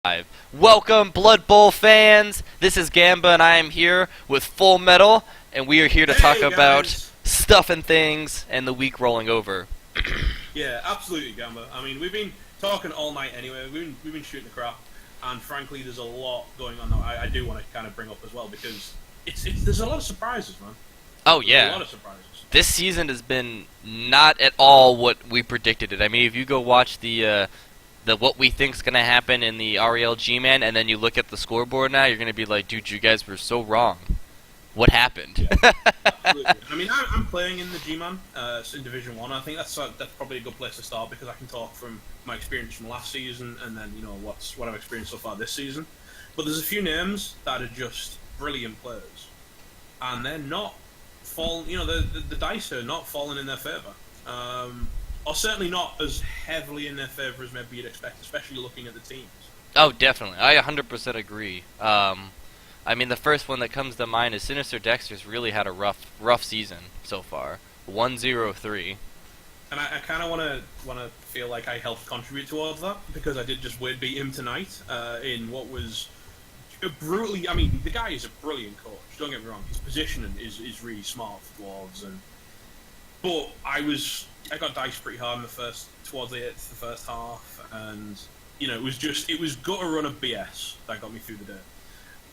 Live. Welcome, Blood Bowl fans! This is Gamba, and I am here with Full Metal, and we are here to talk Hey about guys! stuff and things and the week rolling over. Yeah, absolutely, Gamba. I mean, we've been talking all night anyway. We've been shooting the crap, and frankly, there's a lot going on now. I do want to kind of bring up as well because it's there's a lot of surprises, man. Oh, There's a yeah. lot of surprises. This season has been not at all what we predicted it. I mean, if you go watch the what we think's gonna happen in the REL Gman, and then you look at the scoreboard now, you're gonna be like, dude, you guys were so wrong. What happened? Yeah, absolutely. I mean, I'm playing in the Gman in Division One. I think that's probably a good place to start because I can talk from my experience from last season and then what I've experienced so far this season. But there's a few names that are just brilliant players, and they're not falling. The dice are not falling in their favour, or certainly not as heavily in their favour as maybe you'd expect, especially looking at the teams. Oh, definitely. I 100% agree. I mean, the first one that comes to mind is Sinister Dexter's really had a rough season so far. 1-0-3. And I kind of want to feel like I helped contribute towards that because I did just weird beat him tonight in what was brutally. I mean, the guy is a brilliant coach. Don't get me wrong; his positioning is really smart for dwarves, but I got diced pretty hard in towards the first half, and it was gutter run of BS that got me through the day.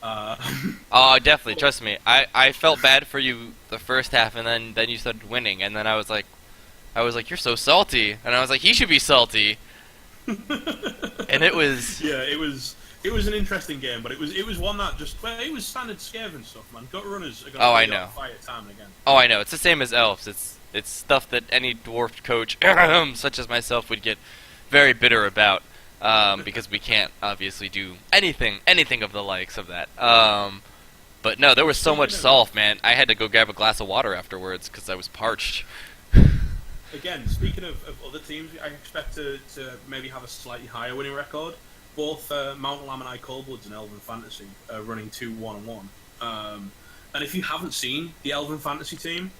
Oh, definitely. Trust me. I felt bad for you the first half, and then you started winning, and then I was like, you're so salty, and I was like, he should be salty, and it was. Yeah, it was an interesting game, but it was one that it was standard Skaven stuff, man. Gutter runners are Oh, I going to know. fight time and again. Oh, I know. It's the same as elves. It's stuff that any dwarf coach, such as myself, would get very bitter about, because we can't obviously do anything of the likes of that. But no, there was so much salt, man. I had to go grab a glass of water afterwards because I was parched. Again, speaking of other teams, I expect to maybe have a slightly higher winning record. Both Mountain Lamb and I Coldbloods and Elven Fantasy are running 2-1-1. And if you haven't seen the Elven Fantasy team,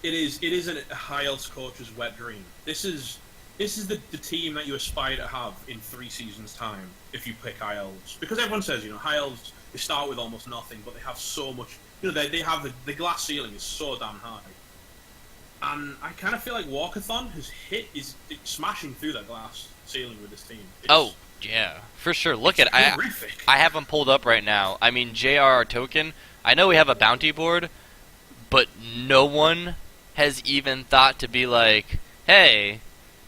it is a high elves coach's wet dream. This is the team that you aspire to have in 3 seasons' time if you pick high elves. Because everyone says, high elves, they start with almost nothing, but they have so much. They have the glass ceiling is so damn high. And I kind of feel like Walkathon is smashing through that glass ceiling with this team. Oh, yeah, for sure. Look at horrific. I have them pulled up right now. I mean, JRR token. I know we have a bounty board, but no one has even thought to be like, hey,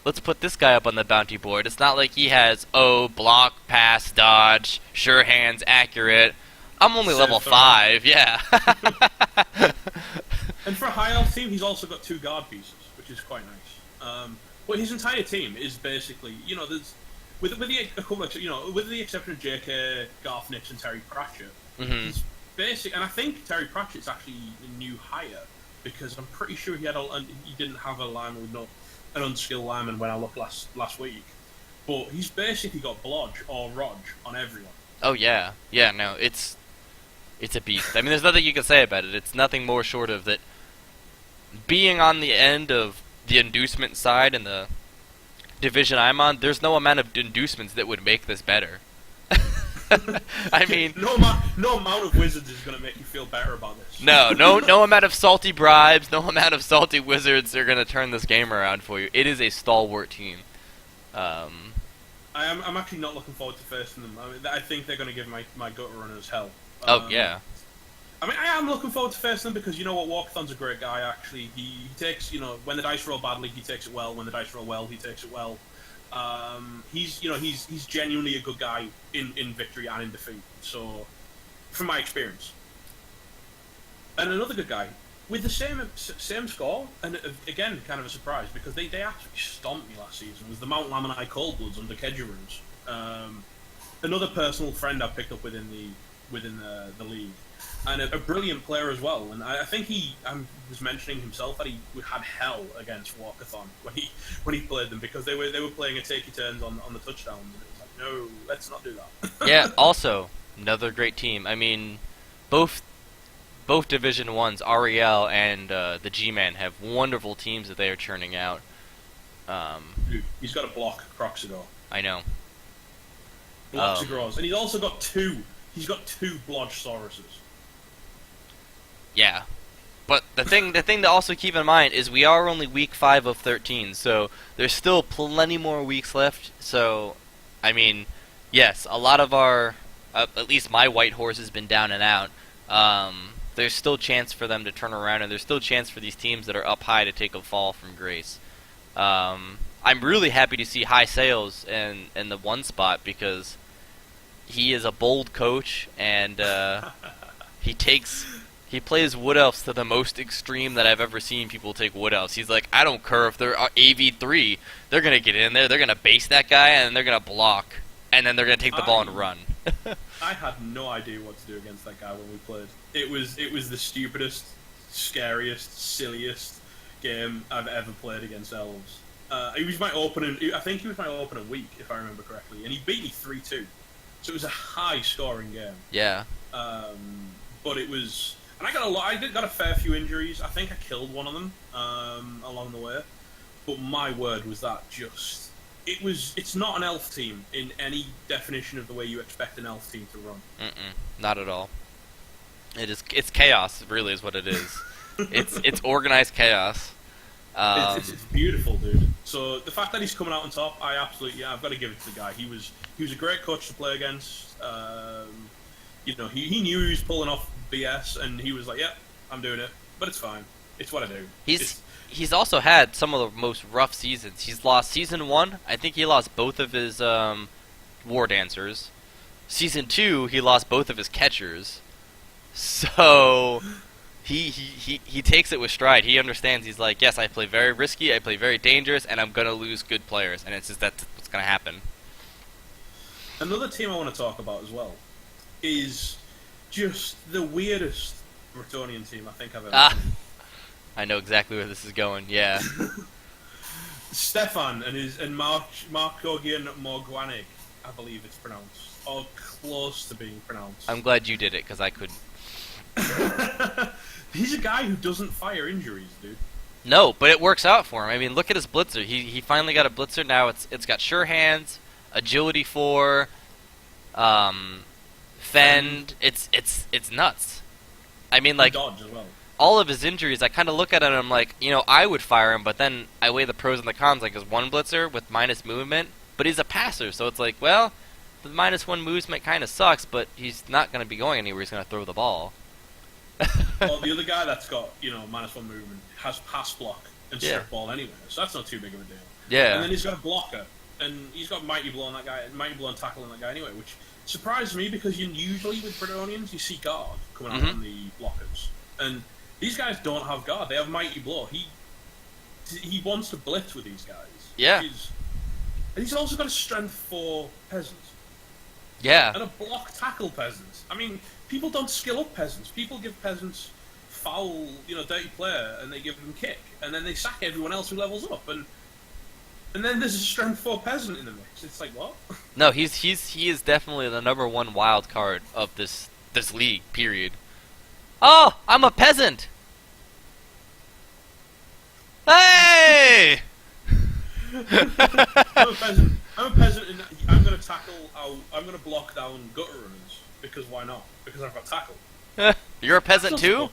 let's put this guy up on the bounty board. It's not like he has block, pass, dodge, sure hands, accurate. I'm only level 5. Yeah. And for a high elf team, he's also got 2 guard pieces, which is quite nice. But his entire team is basically, there's with the exception of JK, Garth Nix, and Terry Pratchett. Mm-hmm. He's basic, and I think Terry Pratchett's actually a new hire because I'm pretty sure he didn't have a lineman with an unskilled lineman when I looked last week. But he's basically got Blodge or Rog on everyone. Oh yeah, yeah. No, it's a beast. I mean, there's nothing you can say about it. It's nothing more short of that. Being on the end of the inducement side in the division I'm on, there's no amount of inducements that would make this better. I mean, no amount of wizards is going to make you feel better about this. No amount of salty bribes, no amount of salty wizards are going to turn this game around for you. It is a stalwart team. I'm actually not looking forward to facing them. I think they're going to give my gutter runners hell. Oh yeah. I mean, I am looking forward to facing them because you know what, Walkathon's a great guy. Actually, he takes when the dice roll badly, he takes it well. When the dice roll well, he takes it well. He's genuinely a good guy in victory and in defeat. So, from my experience, and another good guy with the same score, and again, kind of a surprise because they actually stomped me last season. Was the Mount Lamb and I Coldbloods under Kedgerons. Another personal friend I picked up within the league. And a brilliant player as well. And I think he was mentioning himself that he had hell against Walkathon when he played them because they were playing a takey turns on the touchdowns, and it was like, no, let's not do that. Yeah. Also, another great team. I mean, both Division Ones, REL and the G-Man, have wonderful teams that they are churning out. Dude, he's got to block Croxidor. I know. Lots of Grows. And he's also got two. He's got two Blodgesauruses. Yeah. But the thing to also keep in mind is we are only week 5 of 13, so there's still plenty more weeks left. So, I mean, yes, a lot of our, at least my white horse has been down and out. There's still chance for them to turn around, and there's still chance for these teams that are up high to take a fall from grace. I'm really happy to see High Sales in the 1 spot because he is a bold coach, and he plays Wood Elves to the most extreme that I've ever seen people take Wood Elves. He's like, I don't care if they're AV3. They're going to get in there, they're going to base that guy, and they're going to block. And then they're going to take the ball and run. I had no idea what to do against that guy when we played. It was the stupidest, scariest, silliest game I've ever played against Elves. He was my opening. I think he was my opening week, if I remember correctly, and he beat me 3-2. So it was a high-scoring game. Yeah. But it was. And I got a fair few injuries. I think I killed one of them along the way. But my word, was that just... It's not an elf team in any definition of the way you expect an elf team to run. Not at all. It's chaos, really, is what it is. it's organized chaos. It's beautiful, dude. So the fact that he's coming out on top, I've got to give it to the guy. He was a great coach to play against. He knew he was pulling off BS, and he was like, "Yep, I'm doing it, but it's fine. It's what I do." He's also had some of the most rough seasons. He's lost season 1. I think he lost both of his war dancers. Season 2, he lost both of his catchers. So he takes it with stride. He understands. He's like, yes, I play very risky, I play very dangerous, and I'm gonna lose good players, and it's just that's what's gonna happen. Another team I want to talk about as well is just the weirdest Bretonian team I think I've ever seen. I know exactly where this is going. Yeah. Stefan and Mark Gogian Morgwanig, I believe it's pronounced, or close to being pronounced. I'm glad you did it because I couldn't. He's a guy who doesn't fire injuries, dude. No, but it works out for him. I mean, look at his blitzer. He finally got a blitzer. Now it's got sure hands, agility 4, fend. It's nuts. I mean, like, dodge as well. All of his injuries, I kind of look at it and I'm like, I would fire him, but then I weigh the pros and the cons. Like, his 1 blitzer with minus movement, but he's a passer, so it's like, well, the -1 movement kind of sucks, but he's not going to be going anywhere. He's going to throw the ball. Well, the other guy that's got -1 movement has pass block and strip ball anyway, so that's not too big of a deal. Yeah. And then he's got a blocker, and he's got mighty blow on that guy, and mighty blow and tackle on that guy anyway, which surprised me because usually with Bretonians you see guard coming out on the blockers, and these guys don't have guard. They have mighty blow. He wants to blitz with these guys. Yeah. And he's also got a strength for peasants. Yeah. And a block tackle peasants. I mean, people don't skill up peasants. People give peasants foul, dirty player, and they give them kick, and then they sack everyone else who levels up, and then there's a strength 4 peasant in the mix. It's like, what? No, he is definitely the #1 wild card of this league. Period. Oh, I'm a peasant. Hey! I'm a peasant, and I'm going to tackle out. I'm going to block down gutter runners because why not? Because I've got tackle. You're a peasant too?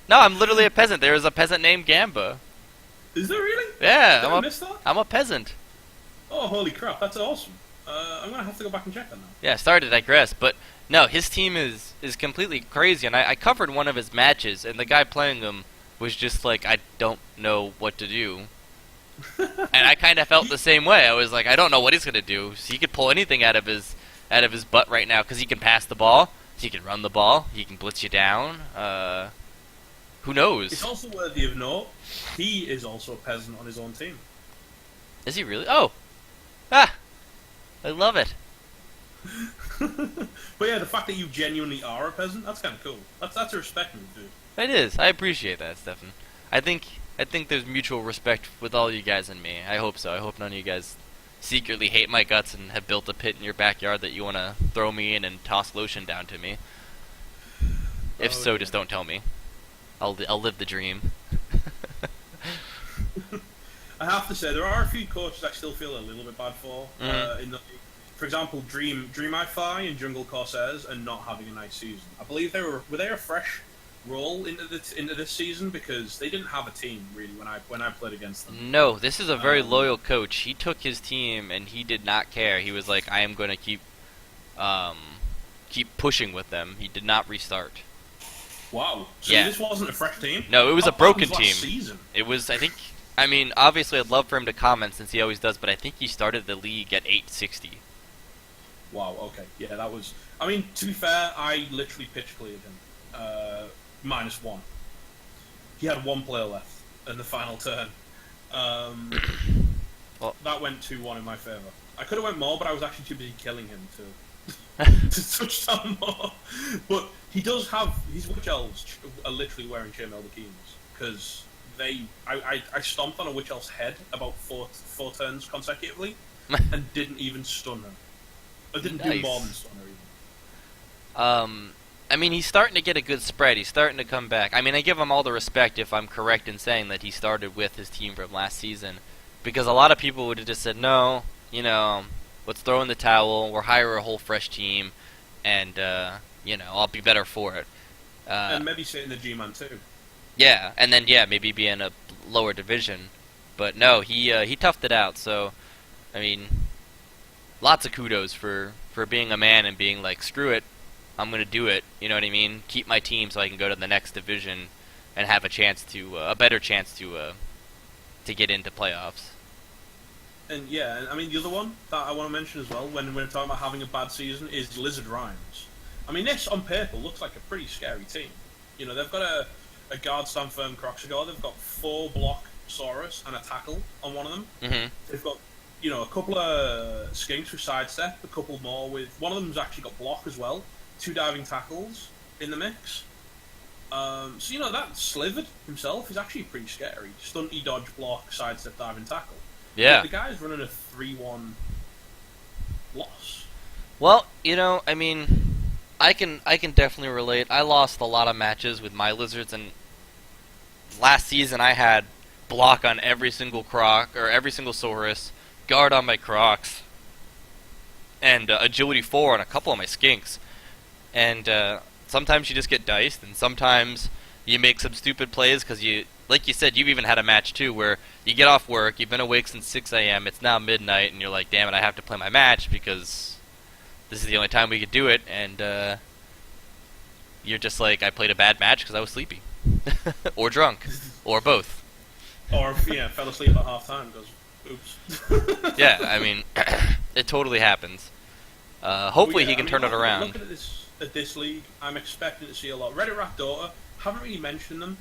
No, I'm literally a peasant. There is a peasant named Gamba. Is there really? Yeah, Did I miss that? I'm a peasant. Oh, holy crap! That's awesome. I'm going to have to go back and check that now. Yeah, sorry to digress, but no, his team is completely crazy, and I covered one of his matches, and the guy playing him was just like, I don't know what to do. And I kind of felt the same way. I was like, I don't know what he's going to do. So he could pull anything out of his butt right now, because he can pass the ball, he can run the ball, he can blitz you down. Who knows? It's also worthy of note, he is also a peasant on his own team. Is he really? Oh! Ah! I love it. But yeah, the fact that you genuinely are a peasant, that's kind of cool. That's a respect move, dude. It is. I appreciate that, Stefan. I think there's mutual respect with all you guys and me. I hope so. I hope none of you guys secretly hate my guts and have built a pit in your backyard that you want to throw me in and toss lotion down to me. If so, just don't tell me. I'll live the dream. I have to say there are a few coaches I still feel a little bit bad for. For example, Dream Fi and Jungle Corsairs are not having a nice season. I believe were they a fresh roll into this season because they didn't have a team really when I played against them. No, this is a very loyal coach. He took his team and he did not care. He was like, I am going to keep pushing with them. He did not restart. Wow. So yeah. This wasn't a fresh team? No, it was a broken team. Season? It was, I mean, obviously I'd love for him to comment since he always does, but I think he started the league at 860. Wow, okay. Yeah, that was... I mean, to be fair, I literally pitch cleared him. -1. He had one player left in the final turn. Well, that went 2-1 in my favour. I could have went more, but I was actually too busy killing him to touch down more. But he does have... His Witch Elves are literally wearing chainmail Keens, because I stomped on a Witch Elf's head about four turns consecutively and didn't even stun her. I didn't do more than stun her even. I mean, he's starting to get a good spread. He's starting to come back. I mean, I give him all the respect if I'm correct in saying that he started with his team from last season. Because a lot of people would have just said, no, let's throw in the towel, we'll hire a whole fresh team, and, I'll be better for it. And maybe sit in the Gman too. Yeah, and then, maybe be in a lower division. But no, he toughed it out, so, I mean, lots of kudos for being a man and being like, screw it, I'm going to do it, you know what I mean? Keep my team so I can go to the next division and have a better chance to get into playoffs. And yeah, I mean, the other one that I want to mention as well, when we're talking about having a bad season, is Lizard Rhymes. I mean, this on paper looks like a pretty scary team. They've got a guard stand firm Croxagore, they've got 4 block Saurus and a tackle on one of them. Mm-hmm. They've got, a couple of skinks with sidestep, a couple more with... One of them's actually got block as well. 2 diving tackles in the mix. So, that Slivered himself is actually pretty scary. Stunty, dodge, block, sidestep, diving, tackle. Yeah. But the guy's running a 3-1 loss. Well, I mean, I can definitely relate. I lost a lot of matches with my Lizards, and last season I had block on every single Croc, or every single Saurus, guard on my Crocs, and agility 4 on a couple of my Skinks. And sometimes you just get diced, and sometimes you make some stupid plays because like you said, you've even had a match too where you get off work, you've been awake since 6 a.m., it's now midnight, and you're like, damn it, I have to play my match because this is the only time we could do it, and you're just like, I played a bad match because I was sleepy. Or drunk. Or both. Or, fell asleep at half time because, oops. Yeah, I mean, it totally happens. Hopefully he can turn it around. Looking at this league, I'm expecting to see a lot. Reddit Rat Daughter, haven't really mentioned them,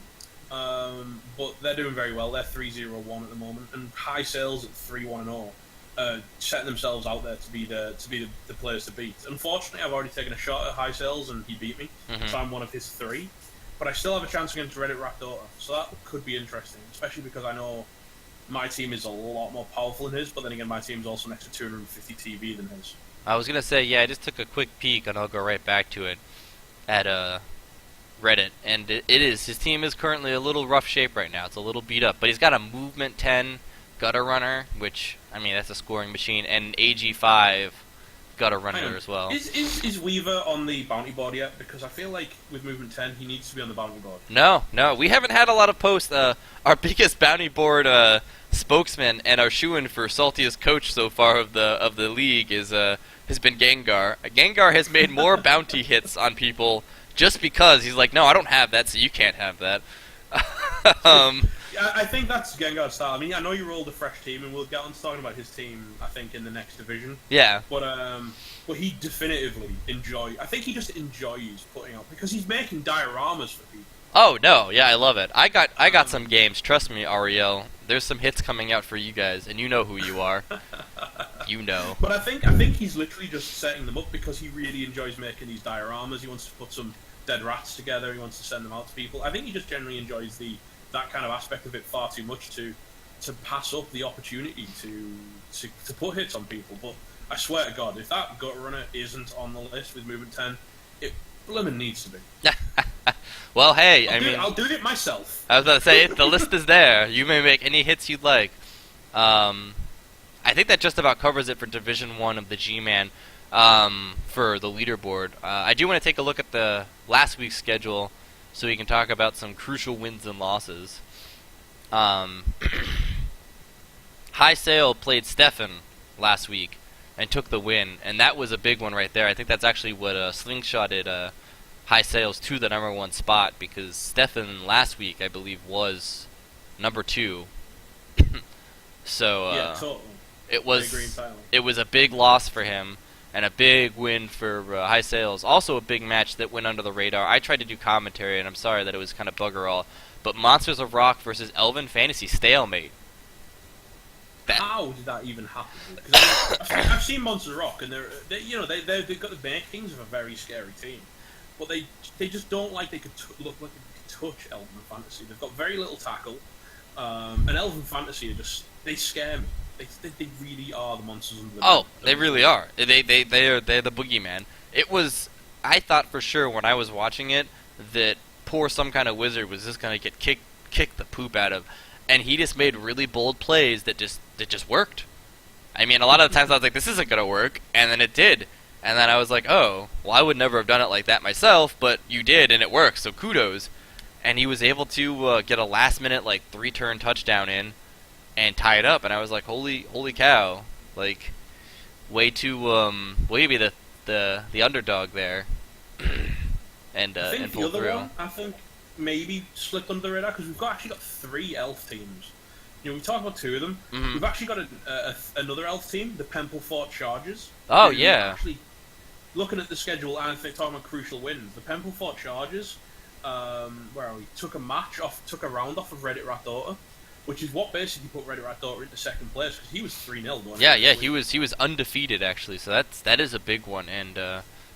but they're doing very well. They're 3-0-1 at the moment, and High Sales at 3-1-0, setting themselves out there to be the players to beat. Unfortunately, I've already taken a shot at High Sales, and he beat me, so I'm one of his 3. But I still have a chance against Reddit Rat Daughter, so that could be interesting, especially because I know my team is a lot more powerful than his, but then again, my team's also next to 250 TV than his. I was gonna say, yeah, I just took a quick peek, and I'll go right back to it at Reddit, and his team is currently a little rough shape right now. It's a little beat up, but he's got a movement 10 gutter runner, which, I mean, that's a scoring machine, and an AG5 gutter runner as well. Is Weaver on the bounty board yet? Because I feel like with movement 10, he needs to be on the bounty board. No, we haven't had a lot of posts. Our biggest bounty board spokesman and our shoo-in for saltiest coach so far of the league has been Gengar. Gengar has made more bounty hits on people just because he's like, no, I don't have that, so you can't have that. I think that's Gengar's style. I mean, I know you rolled a fresh team, and we'll get on to talking about his team, I think, in the next division. Yeah. But he definitively I think he just enjoys putting up, because he's making dioramas for people. Oh, no, yeah, I love it. I got some games, trust me, Ariel. There's some hits coming out for you guys, and you know who you are. You know. But I think he's literally just setting them up because he really enjoys making these dioramas. He wants to put some dead rats together, he wants to send them out to people. I think he just generally enjoys that kind of aspect of it far too much to pass up the opportunity to put hits on people. But I swear to God, if that gut runner isn't on the list with movement 10, it blimmin' needs to be. Well, hey, I'll do it myself. I was about to say, the list is there. You may make any hits you'd like. I think that just about covers it for Division 1 of the G-Man for the leaderboard. I do want to take a look at the last week's schedule so we can talk about some crucial wins and losses. High Sail played Stefan last week and took the win, and that was a big one right there. I think that's actually what slingshotted High Sails to the number 1 spot, because Stefan last week, I believe, was number 2. So Yeah, totally. it I agree was entirely. it was a big loss for him and a big win for High Sails. Also a big match that went under the radar. I tried to do commentary, and I'm sorry that it was kind of bugger all, but Monsters of Rock versus Elven Fantasy stalemate. How did that even happen? Because I've seen Monsters Rock, and they've got the makings of a very scary team, but they just don't like they could look like they could touch Elven Fantasy. They've got very little tackle, and Elven Fantasy they scare me. They really are the monsters under the Oh, map. they really are. They're the boogeyman. It was. I thought for sure when I was watching it that poor some kind of wizard was just gonna get kicked the poop out of, and he just made really bold plays that just worked. I mean, a lot of the times I was like, this isn't gonna work, and then it did, and then I was like, oh, well, I would never have done it like that myself, but you did, and it worked, so kudos. And he was able to get a last minute 3-turn touchdown in and tie it up, and I was like, holy cow, way to be the underdog there, and I think the pull other through. one, I think maybe slipped under the radar because we've actually got 3 elf teams. We talked about 2 of them. Mhm. We've actually got another elf team, the Pemplefort Chargers. Oh who yeah, Actually, looking at the schedule and I think talking about crucial wins, the Pemplefort Chargers, where are we? Took a round off of Reddit Rat Daughter, which is what basically put Reddit Rat Daughter into second place because he was 3-0 going. yeah. He was undefeated actually, so that is a big one, and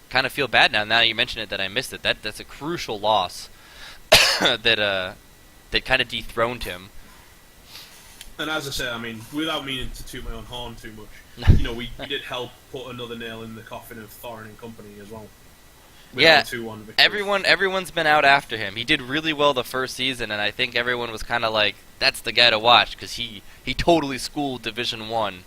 kind of feel bad now. Now you mention it that I missed it. That's a crucial loss that kind of dethroned him. And as I say, I mean, without meaning to toot my own horn too much, we did help put another nail in the coffin of Thorin and company as well. With Yeah, our 2-1 victory. everyone's been out after him. He did really well the first season, and I think everyone was kind of like, that's the guy to watch because he totally schooled Division 1.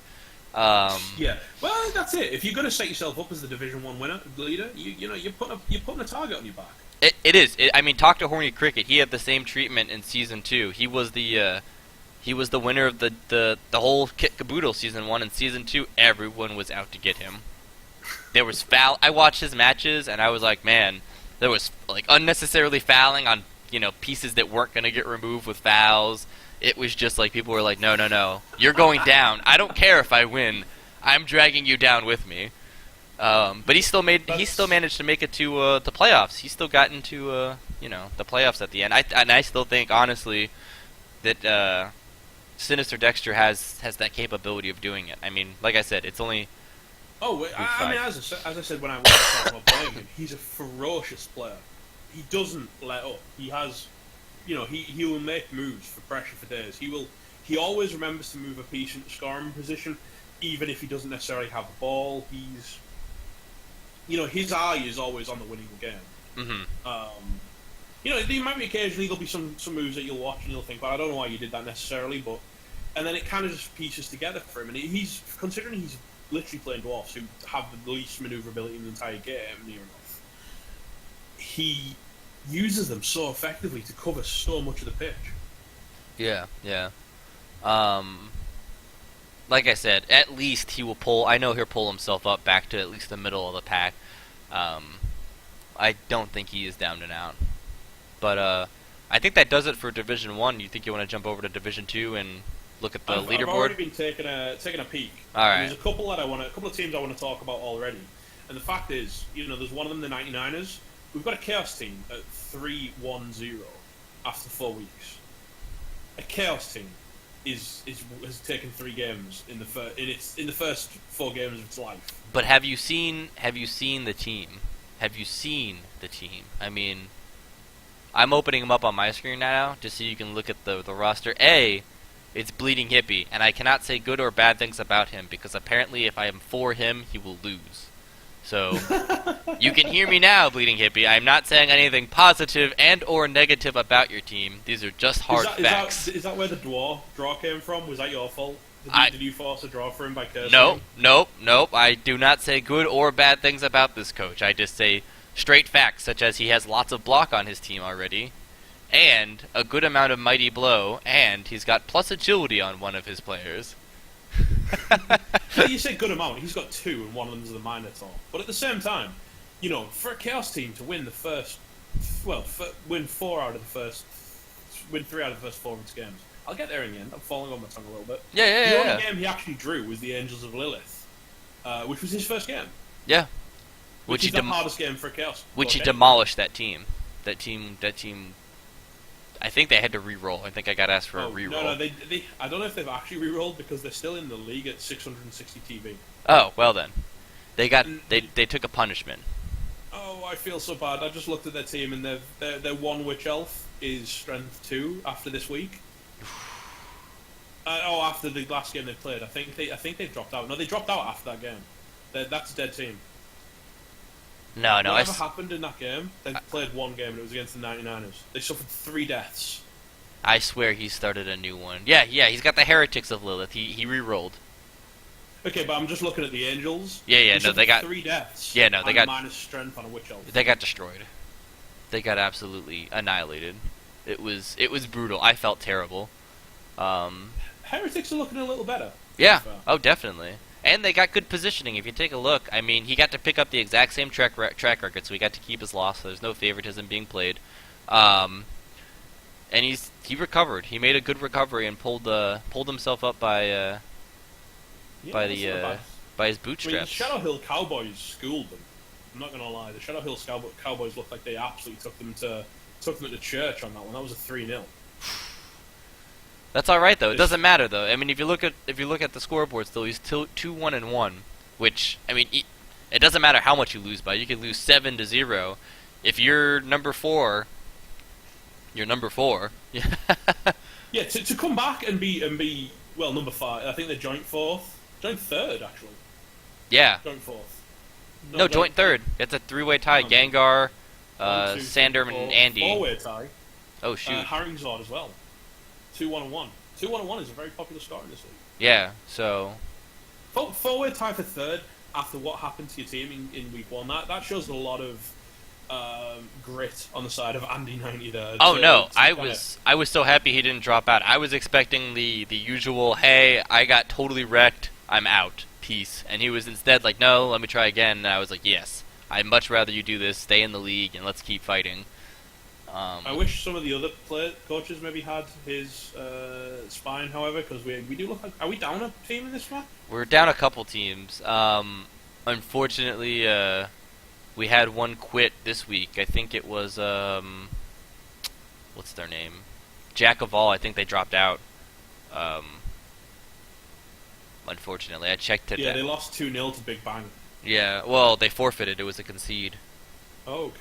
Yeah, well, that's it. If you're going to set yourself up as the Division 1 leader, you're putting a target on your back. It is. I mean, talk to Horny Cricket. He had the same treatment in season 2. He was the winner of the whole kit caboodle season 1, and season 2 everyone was out to get him. There was foul. I watched his matches and I was like, man, there was unnecessarily fouling on pieces that weren't gonna get removed with fouls. It was just like people were like, no, you're going down. I don't care if I win. I'm dragging you down with me. But he still managed to make it to the playoffs. He still got into the playoffs at the end. I still think honestly that Sinister Dexter has that capability of doing it. I mean, like I said, it's only. Oh, I mean, as I said when I was talking about playing him, he's a ferocious player. He doesn't let up. He has, he will make moves for pressure for days. He always remembers to move a piece into scoring position, even if he doesn't necessarily have the ball. He's, his eye is always on the winning game. Mm-hmm. There might be occasionally there'll be some moves that you'll watch and you'll think, well, I don't know why you did that necessarily, but, and then it kind of just pieces together for him. And he's literally playing dwarfs who have the least maneuverability in the entire game, near enough. He uses them so effectively to cover so much of the pitch. Yeah. Like I said, at least he will pull. I know he'll pull himself up back to at least the middle of the pack. I don't think he is down and out. But I think that does it for Division 1. You think you want to jump over to Division 2 and look at the leaderboard? I've already been taking a peek. All right. There's a couple of teams I want to talk about already. And the fact is, there's one of them, the 99ers. We've got a Chaos team at 3-1-0 after 4 weeks. A Chaos team has taken 3 games in the first 4 games of its life. But have you seen the team? Have you seen the team? I mean, I'm opening them up on my screen now just so you can look at the roster. It's Bleeding Hippie, and I cannot say good or bad things about him because apparently if I am for him, he will lose. So, you can hear me now, Bleeding Hippie. I'm not saying anything positive and or negative about your team. These are just hard facts. Is that where the draw came from? Was that your fault? Did you force a draw for him by cursing Nope, him? nope. I do not say good or bad things about this coach. I just say straight facts, such as he has lots of block on his team already, and a good amount of mighty blow, and he's got plus agility on one of his players. You say good amount. He's got 2, and one of them's the Minotaur. But at the same time, for a Chaos team to win the first, win 4 out of the first, win 3 out of the first 4 of its games. I'll get there in the end. I'm falling on my tongue a little bit. Yeah. The only game he actually drew was the Angels of Lilith, which was his first game. Yeah. Which is the hardest game for a Chaos. Which he demolished that team. That team. I think they had to re-roll. I think I got asked for a re-roll. No, they. I don't know if they've actually re-rolled because they're still in the league at 660 TV. Oh well then, they took a punishment. Oh, I feel so bad. I just looked at their team and their one witch elf is strength 2 after this week. After the last game they played, I think they've dropped out. No, they dropped out after that game. That's a dead team. No. Whatever happened in that game? They played one game and it was against the 99ers. They suffered 3 deaths. I swear he started a new one. Yeah. He's got the Heretics of Lilith. He re-rolled. Okay, but I'm just looking at the Angels. Yeah. No, they got 3 deaths. Yeah, no, they got minus strength on a witch elf. They got destroyed. They got absolutely annihilated. It was brutal. I felt terrible. Heretics are looking a little better. Yeah. Oh, definitely. And they got good positioning. If you take a look, I mean, he got to pick up the exact same track record, so he got to keep his loss. So there's no favoritism being played. And he recovered. He made a good recovery and pulled himself up by his bootstraps. I mean, the Shadow Hill Cowboys schooled them. I'm not gonna lie. The Shadow Hill Cowboys looked like they absolutely took them to church on that one. That was a 3-0. That's all right though. It doesn't matter though. I mean, if you look at the scoreboard, still he's 2-1-1, which I mean, it doesn't matter how much you lose by. You could lose 7-0. If you're number 4, you're number 4. Yeah, to come back and be well number 5. I think they're joint 3rd actually. Yeah. Joint 4th. No, joint 3rd. It's a 3-way tie. Gengar, 1, 2, Sander, 3, and Andy. 4-way tie. Oh shoot. Haringzord as well. 2-1-1. 2-1-1 is a very popular score in this league. Yeah. So. 4-way tie for 3rd after what happened to your team in week 1. That shows a lot of grit on the side of Andy 90 there. Oh no, I was so happy he didn't drop out. I was expecting the usual, hey, I got totally wrecked, I'm out, peace. And he was instead like, no, let me try again. And I was like, yes, I'd much rather you do this, stay in the league, and let's keep fighting. I wish some of the other coaches maybe had his spine, however, because we do look like... Are we down a team in this one? We're down a couple teams. Unfortunately, we had one quit this week. I think it was, what's their name? Jack of All. I think they dropped out. Unfortunately, I checked today. Yeah, they lost 2-0 to Big Bang. Yeah, well, they forfeited. It was a concede. Oh, okay.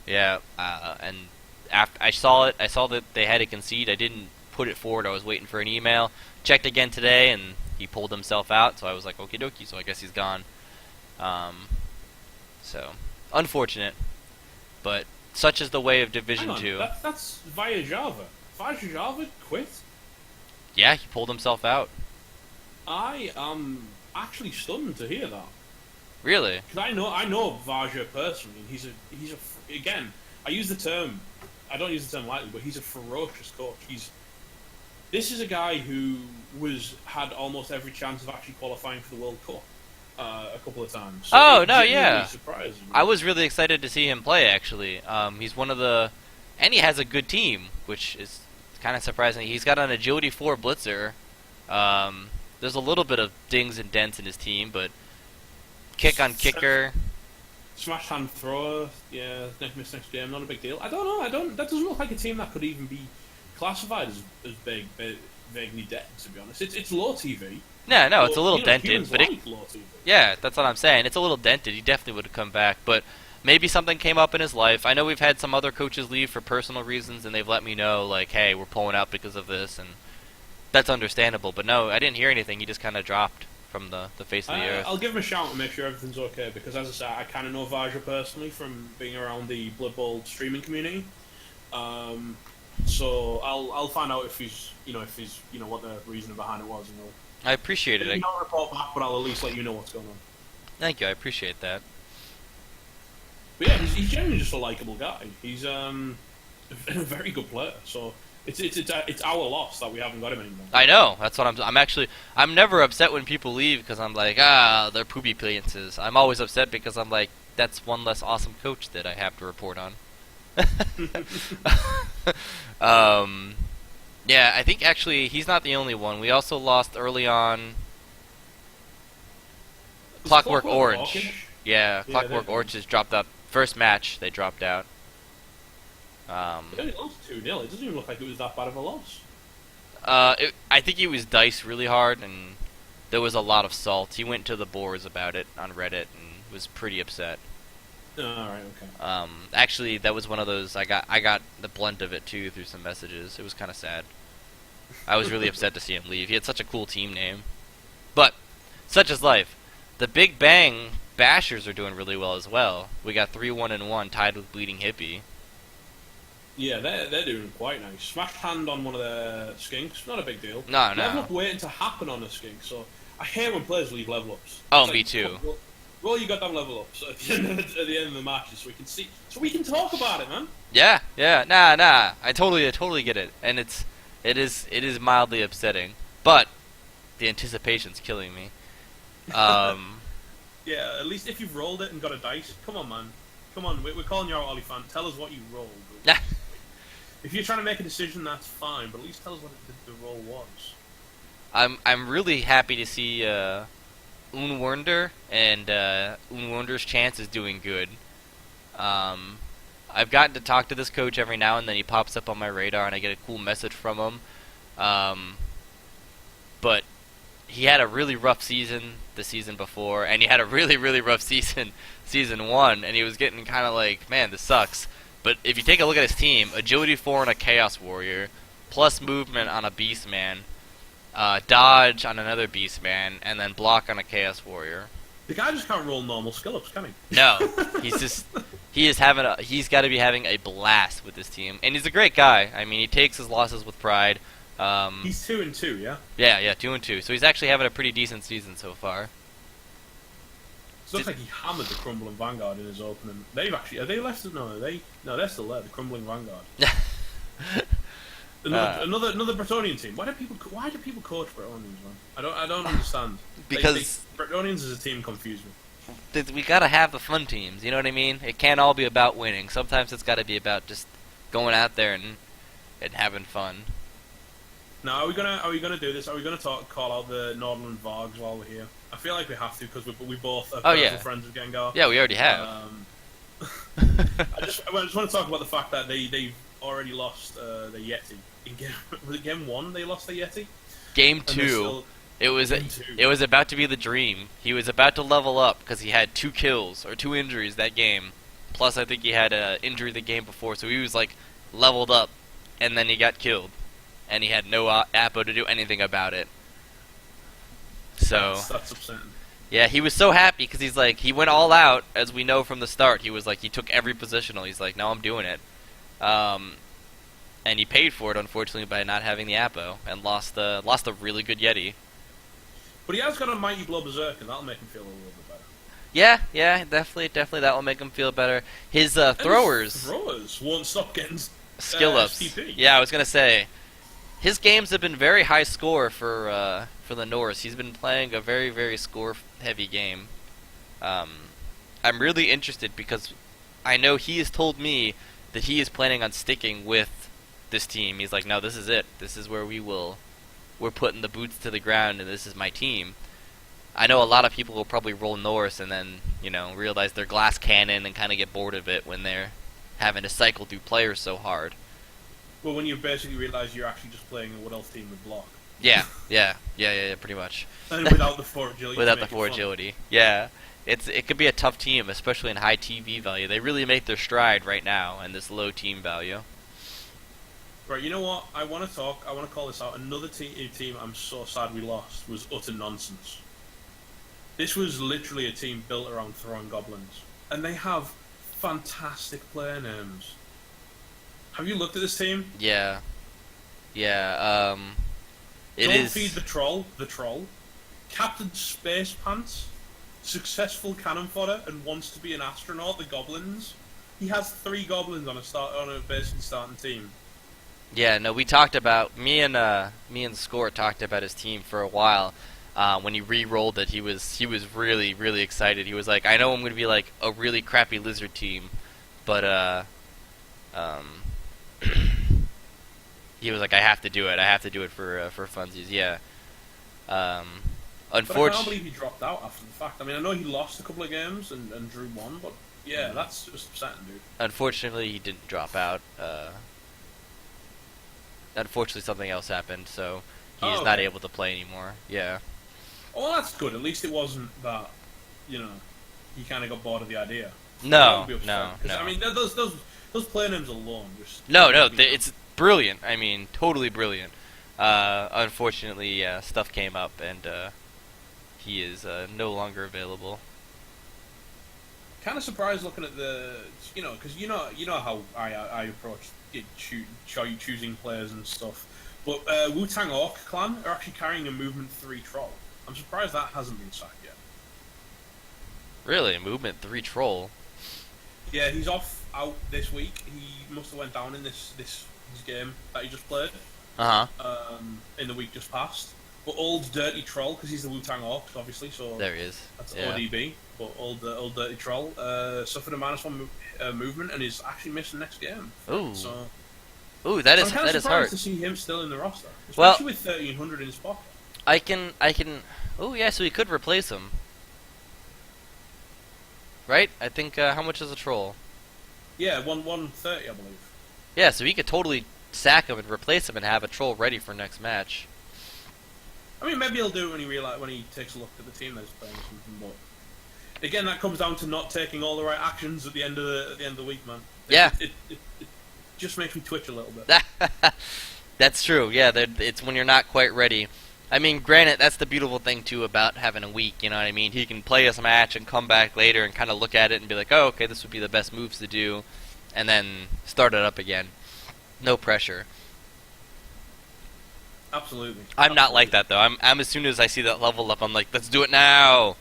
Yeah, and after I saw that they had a concede. I didn't put it forward. I was waiting for an email. Checked again today, and he pulled himself out. So I was like, okie dokie. So I guess he's gone. So unfortunate, but such is the way of Division 2. That's Via Java. Via Java quit? Yeah, he pulled himself out. I am actually stunned to hear that. Really? Because I know Vaja personally. Again, I use the term. I don't use the term lightly, but he's a ferocious coach. This is a guy who had almost every chance of actually qualifying for the World Cup a couple of times. So oh no, yeah. Surprised me. I was really excited to see him play. Actually, he's one of the, and he has a good team, which is kind of surprising. He's got an Agility 4 blitzer. There's a little bit of dings and dents in his team, but kick on kicker. Smash hand thrower, yeah, next game, not a big deal. I don't know, that doesn't look like a team that could even be classified as vaguely dented, to be honest. It's low TV. No, it's a little dented, but low TV. Yeah, that's what I'm saying. It's a little dented. He definitely would have come back, but maybe something came up in his life. I know we've had some other coaches leave for personal reasons, and they've let me know, like, hey, we're pulling out because of this, and that's understandable. But no, I didn't hear anything. He just kind of dropped from the face of the earth. I'll give him a shout and make sure everything's okay, because as I said, I kind of know Vaja personally from being around the Blood Bowl streaming community. So I'll find out if he's what the reason behind it was, and I appreciate Maybe it. not report back, but I'll at least let you know what's going on. Thank you. I appreciate that. But yeah, he's genuinely just a likable guy. He's a very good player. So it's our loss that we haven't got him anymore. I know. That's what I'm actually. I'm never upset when people leave because I'm like, they're poopy appearances. I'm always upset because I'm like, that's one less awesome coach that I have to report on. um, yeah, I think actually he's not the only one. We also lost early on. Is it Clockwork Clockwork Orange. Hawkish? Yeah, Yeah, Clockwork Orange has dropped out. First match, they dropped out. They only lost 2-0. It doesn't even look like it was that bad of a loss. I think he was diced really hard, and there was a lot of salt. He went to the boards about it on Reddit and was pretty upset. Oh, alright, okay. Actually, that was one of those. I got the blunt of it too through some messages. It was kind of sad. I was really upset to see him leave. He had such a cool team name, but such is life. The Big Bang Bashers are doing really well as well. We got 3-1-1 tied with Bleeding Hippie. Yeah, they're doing quite nice. Smashed hand on one of their skinks, not a big deal. No, Level no. up waiting to happen on a skink, so I hate when players leave level ups. Oh, It's me like, too. Roll your goddamn level ups at the end of the matches so we can see, so we can talk about it, man. Yeah, yeah, nah. I totally get it, and it is mildly upsetting, but the anticipation's killing me. Yeah, at least if you've rolled it and got a dice, come on, man. Come on, we're calling you out, Olifant. Tell us what you rolled. If you're trying to make a decision, that's fine, but at least tell us what the roll was. I'm really happy to see Unwunder and Unwunder's chance is doing good. I've gotten to talk to this coach every now and then. He pops up on my radar, and I get a cool message from him. But he had a really rough season the season before, and he had a really rough season one, and he was getting kind of like, man, this sucks. But if you take a look at his team, Agility 4 on a Chaos Warrior, plus movement on a Beastman, dodge on another Beastman, and then block on a Chaos Warrior. The guy just can't roll normal skill ups, can he? No, he's got to be having a blast with this team, and he's a great guy. I mean, he takes his losses with pride. He's 2-2, yeah. Yeah, 2-2. So he's actually having a pretty decent season so far. It looks like he hammered the Crumbling Vanguard in his opening. Are they left? No, they're still there. The Crumbling Vanguard. Another Bretonian team. Why do people coach Bretonians, man? I don't understand. Because Bretonians as a team confuse me. we gotta have the fun teams. You know what I mean? It can't all be about winning. Sometimes it's got to be about just going out there and having fun. Now, are we gonna do this? Are we gonna call out the Nordland Vargs while we're here? I feel like we have to because we both are personal friends with Gengar. Yeah, we already have. I just want to talk about the fact that they've already lost the Yeti. Was it game 1 they lost the Yeti? Game 2, it was about to be the dream. He was about to level up because he had 2 kills or 2 injuries that game. Plus, I think he had an injury the game before, so he was like leveled up, and then he got killed, and he had no Appo to do anything about it. So that's upsetting. Yeah, he was so happy because he's like, he went all out, as we know from the start. He was like, he took every positional. He's like, no, I'm doing it. And he paid for it, unfortunately, by not having the Appo, and lost a really good Yeti. But he has got a Mighty Blow Berserk, and that'll make him feel a little bit better. Yeah, definitely that will make him feel better. His throwers won't stop getting skill ups. STP. Yeah, I was gonna say, his games have been very high score for the Norse. He's been playing a very score heavy game. I'm really interested because I know he has told me that he is planning on sticking with this team. He's like, no, this is it. This is where we're putting the boots to the ground, and this is my team. I know a lot of people will probably roll Norse and then, realize they're glass cannon and kind of get bored of it when they're having to cycle through players so hard. Well, when you basically realize you're actually just playing a Wood Elf team with block. Yeah, pretty much. And without the 4 agility. Without the 4 agility, yeah. It could be a tough team, especially in high TV value. They really make their stride right now in this low team value. Right, you know what? I want to call this out. Another team I'm so sad we lost was utter nonsense. This was literally a team built around throwing goblins. And they have fantastic player names. Have you looked at this team? Yeah. It Don't feed is. the troll. The troll. Captain Space Pants. Successful cannon fodder and wants to be an astronaut. The goblins. He has 3 goblins on a basically starting team. Yeah, no, we talked about me and Score talked about his team for a while. When he re-rolled it, he was really really excited. He was like, I know I'm gonna be like a really crappy lizard team, but um, he was like, I have to do it. I have to do it for funsies. Yeah. Um, But I can't unfortunately, believe he dropped out after the fact. I mean, I know he lost a couple of games and drew one, but yeah, that's just upsetting, dude. unfortunately, he didn't drop out. Unfortunately, something else happened, so he is Oh, not okay. able to play anymore. Yeah. Oh, well, that's good. At least it wasn't that, you know, he kind of got bored of the idea. That would No, be no, upsetting. 'Cause, no. I mean, those play names alone just No, no, make me it's brilliant. I mean, totally brilliant. Unfortunately, yeah, stuff came up, and he is no longer available. kind of surprised looking at because you know how I approach choosing players and stuff. But Wu Tang Orc clan are actually carrying a movement 3 troll. I'm surprised that hasn't been sacked yet. Really, movement 3 troll. Yeah, he's out this week. He must have went down in this his game that he just played Uh huh. in the week just past. But old dirty troll, because he's the Wu Tang Orcs, obviously. So There he is. that's Yeah. ODB. But old dirty troll suffered a -1 movement and is actually missing next game. Ooh. So, Ooh, that so is I'm kind that of is surprised hard. to see him still in the roster, Well, especially with 1300 in his pocket. I can. Oh yeah, so we could replace him, right? I think. How much is a troll? Yeah, 130, I believe. Yeah, so we could totally sack him and replace him and have a troll ready for next match. I mean, maybe he'll do it when he takes a look at the team that he's playing or something. But again, that comes down to not taking all the right actions at the end of the week, man. Yeah. It just makes me twitch a little bit. That's true. Yeah, it's when you're not quite ready. I mean, granted, that's the beautiful thing too about having a week. You know what I mean? He can play his match and come back later and kind of look at it and be like, "Oh, okay, this would be the best moves to do," and then start it up again. No pressure. Absolutely. I'm not like that though. I'm as soon as I see that level up, I'm like, "Let's do it now."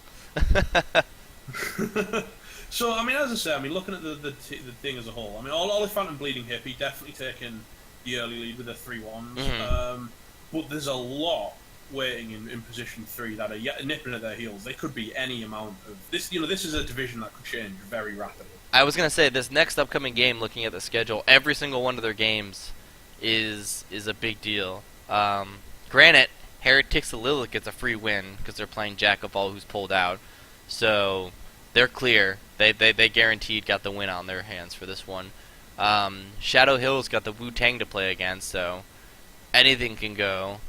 So, I mean, as I say, I mean, looking at the thing as a whole, I mean, Oliphant and Bleeding Hippie definitely taking the early lead with the 3-1s. Mhm. But there's a lot waiting in position 3 that are yet nipping at their heels. They could be any amount of this. You know, this is a division that could change very rapidly. I was gonna say this next upcoming game. Looking at the schedule, every single one of their games is a big deal. Granted, Heretics of Lilith gets a free win because they're playing Jack of All, who's pulled out, so they're clear. They guaranteed got the win on their hands for this one. Shadow Hill's got the Wu Tang to play against, so anything can go.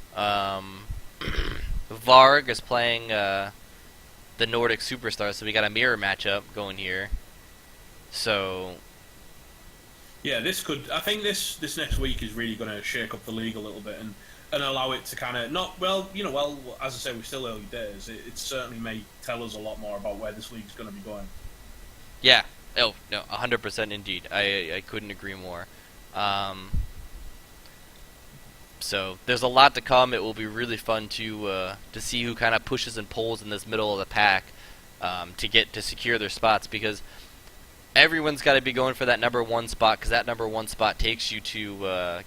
Varg is playing the Nordic Superstar, so we got a mirror matchup going here. So Yeah, this could. I think this next week is really going to shake up the league a little bit and allow it to kind of not as I say, we're still early days. It certainly may tell us a lot more about where this league's going to be going. yeah, oh no, 100% indeed. I couldn't agree more. So there's a lot to come. It will be really fun to see who kind of pushes and pulls in this middle of the pack to secure their spots, because everyone's got to be going for that number 1 spot, because that number 1 spot takes you to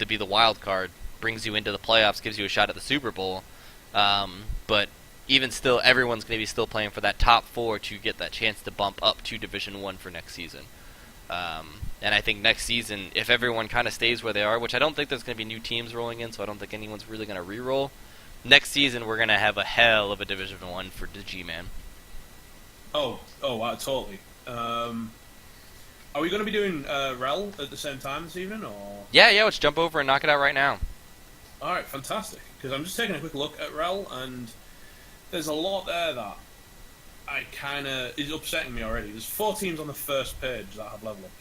be the wild card, brings you into the playoffs, gives you a shot at the Super Bowl. But even still, everyone's going to be still playing for that top 4 to get that chance to bump up to Division 1 for next season. And I think next season, if everyone kind of stays where they are, which I don't think there's going to be new teams rolling in, so I don't think anyone's really going to re-roll, next season we're going to have a hell of a Division 1 for the G-Man. Oh, wow, totally. Are we going to be doing Rel at the same time this evening, or? Yeah, let's jump over and knock it out right now. All right, fantastic. Because I'm just taking a quick look at Rel, and there's a lot there that I kind of is upsetting me already. There's 4 teams on the first page that have level ups.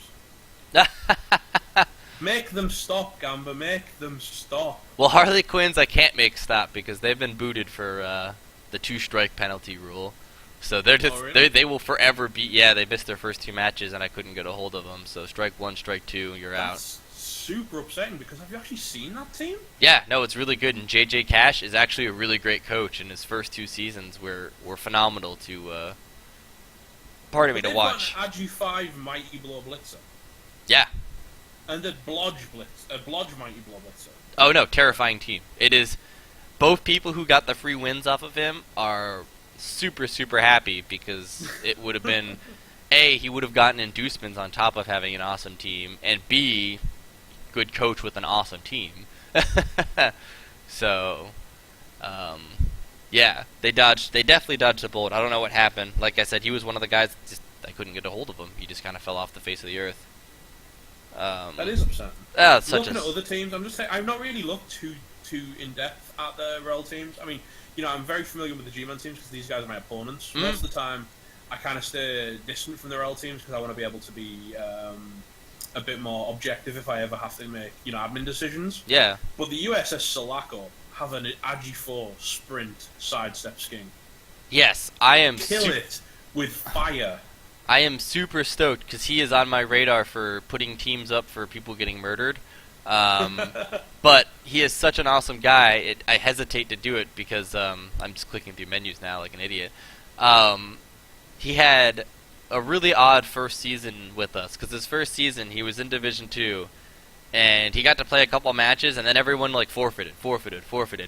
Make them stop, Gamba. Make them stop. Well, Harley Quinns I can't make stop because they've been booted for the 2-strike penalty rule. So they're just really? they will forever be. Yeah, they missed their first 2 matches and I couldn't get a hold of them. So strike 1, strike 2, you're out. That's super upsetting because have you actually seen that team? Yeah, no, it's really good, and JJ Cash is actually a really great coach, and his first 2 seasons were phenomenal to pardon me But to they've watch. got an Agi 5 Mighty Blow Blitzer. Yeah. And a Blodge Mighty Blow Blitzer. Oh no, terrifying team. It is. Both people who got the free wins off of him are super super happy because it would have been A, he would have gotten inducements on top of having an awesome team, and B, good coach with an awesome team. So, yeah, they definitely dodged the bullet. I don't know what happened. Like I said, he was one of the guys. I couldn't get a hold of him. He just kind of fell off the face of the earth. That is upsetting. Such Looking at other teams, I'm just saying I've not really looked too in depth at the Rel teams. I mean, I'm very familiar with the Gman teams because these guys are my opponents. Most of the time, I kind of stay distant from the Rel teams because I want to be able to be a bit more objective if I ever have to make admin decisions. Yeah. But the USS Sulaco have an Agi 4 sprint sidestep skink. Yes, I am. Kill it with fire. I am super stoked because he is on my radar for putting teams up for people getting murdered. But he is such an awesome guy. I hesitate to do it because I'm just clicking through menus now like an idiot. He had a really odd first season with us because his first season he was in Division 2, and he got to play a couple matches, and then everyone like forfeited,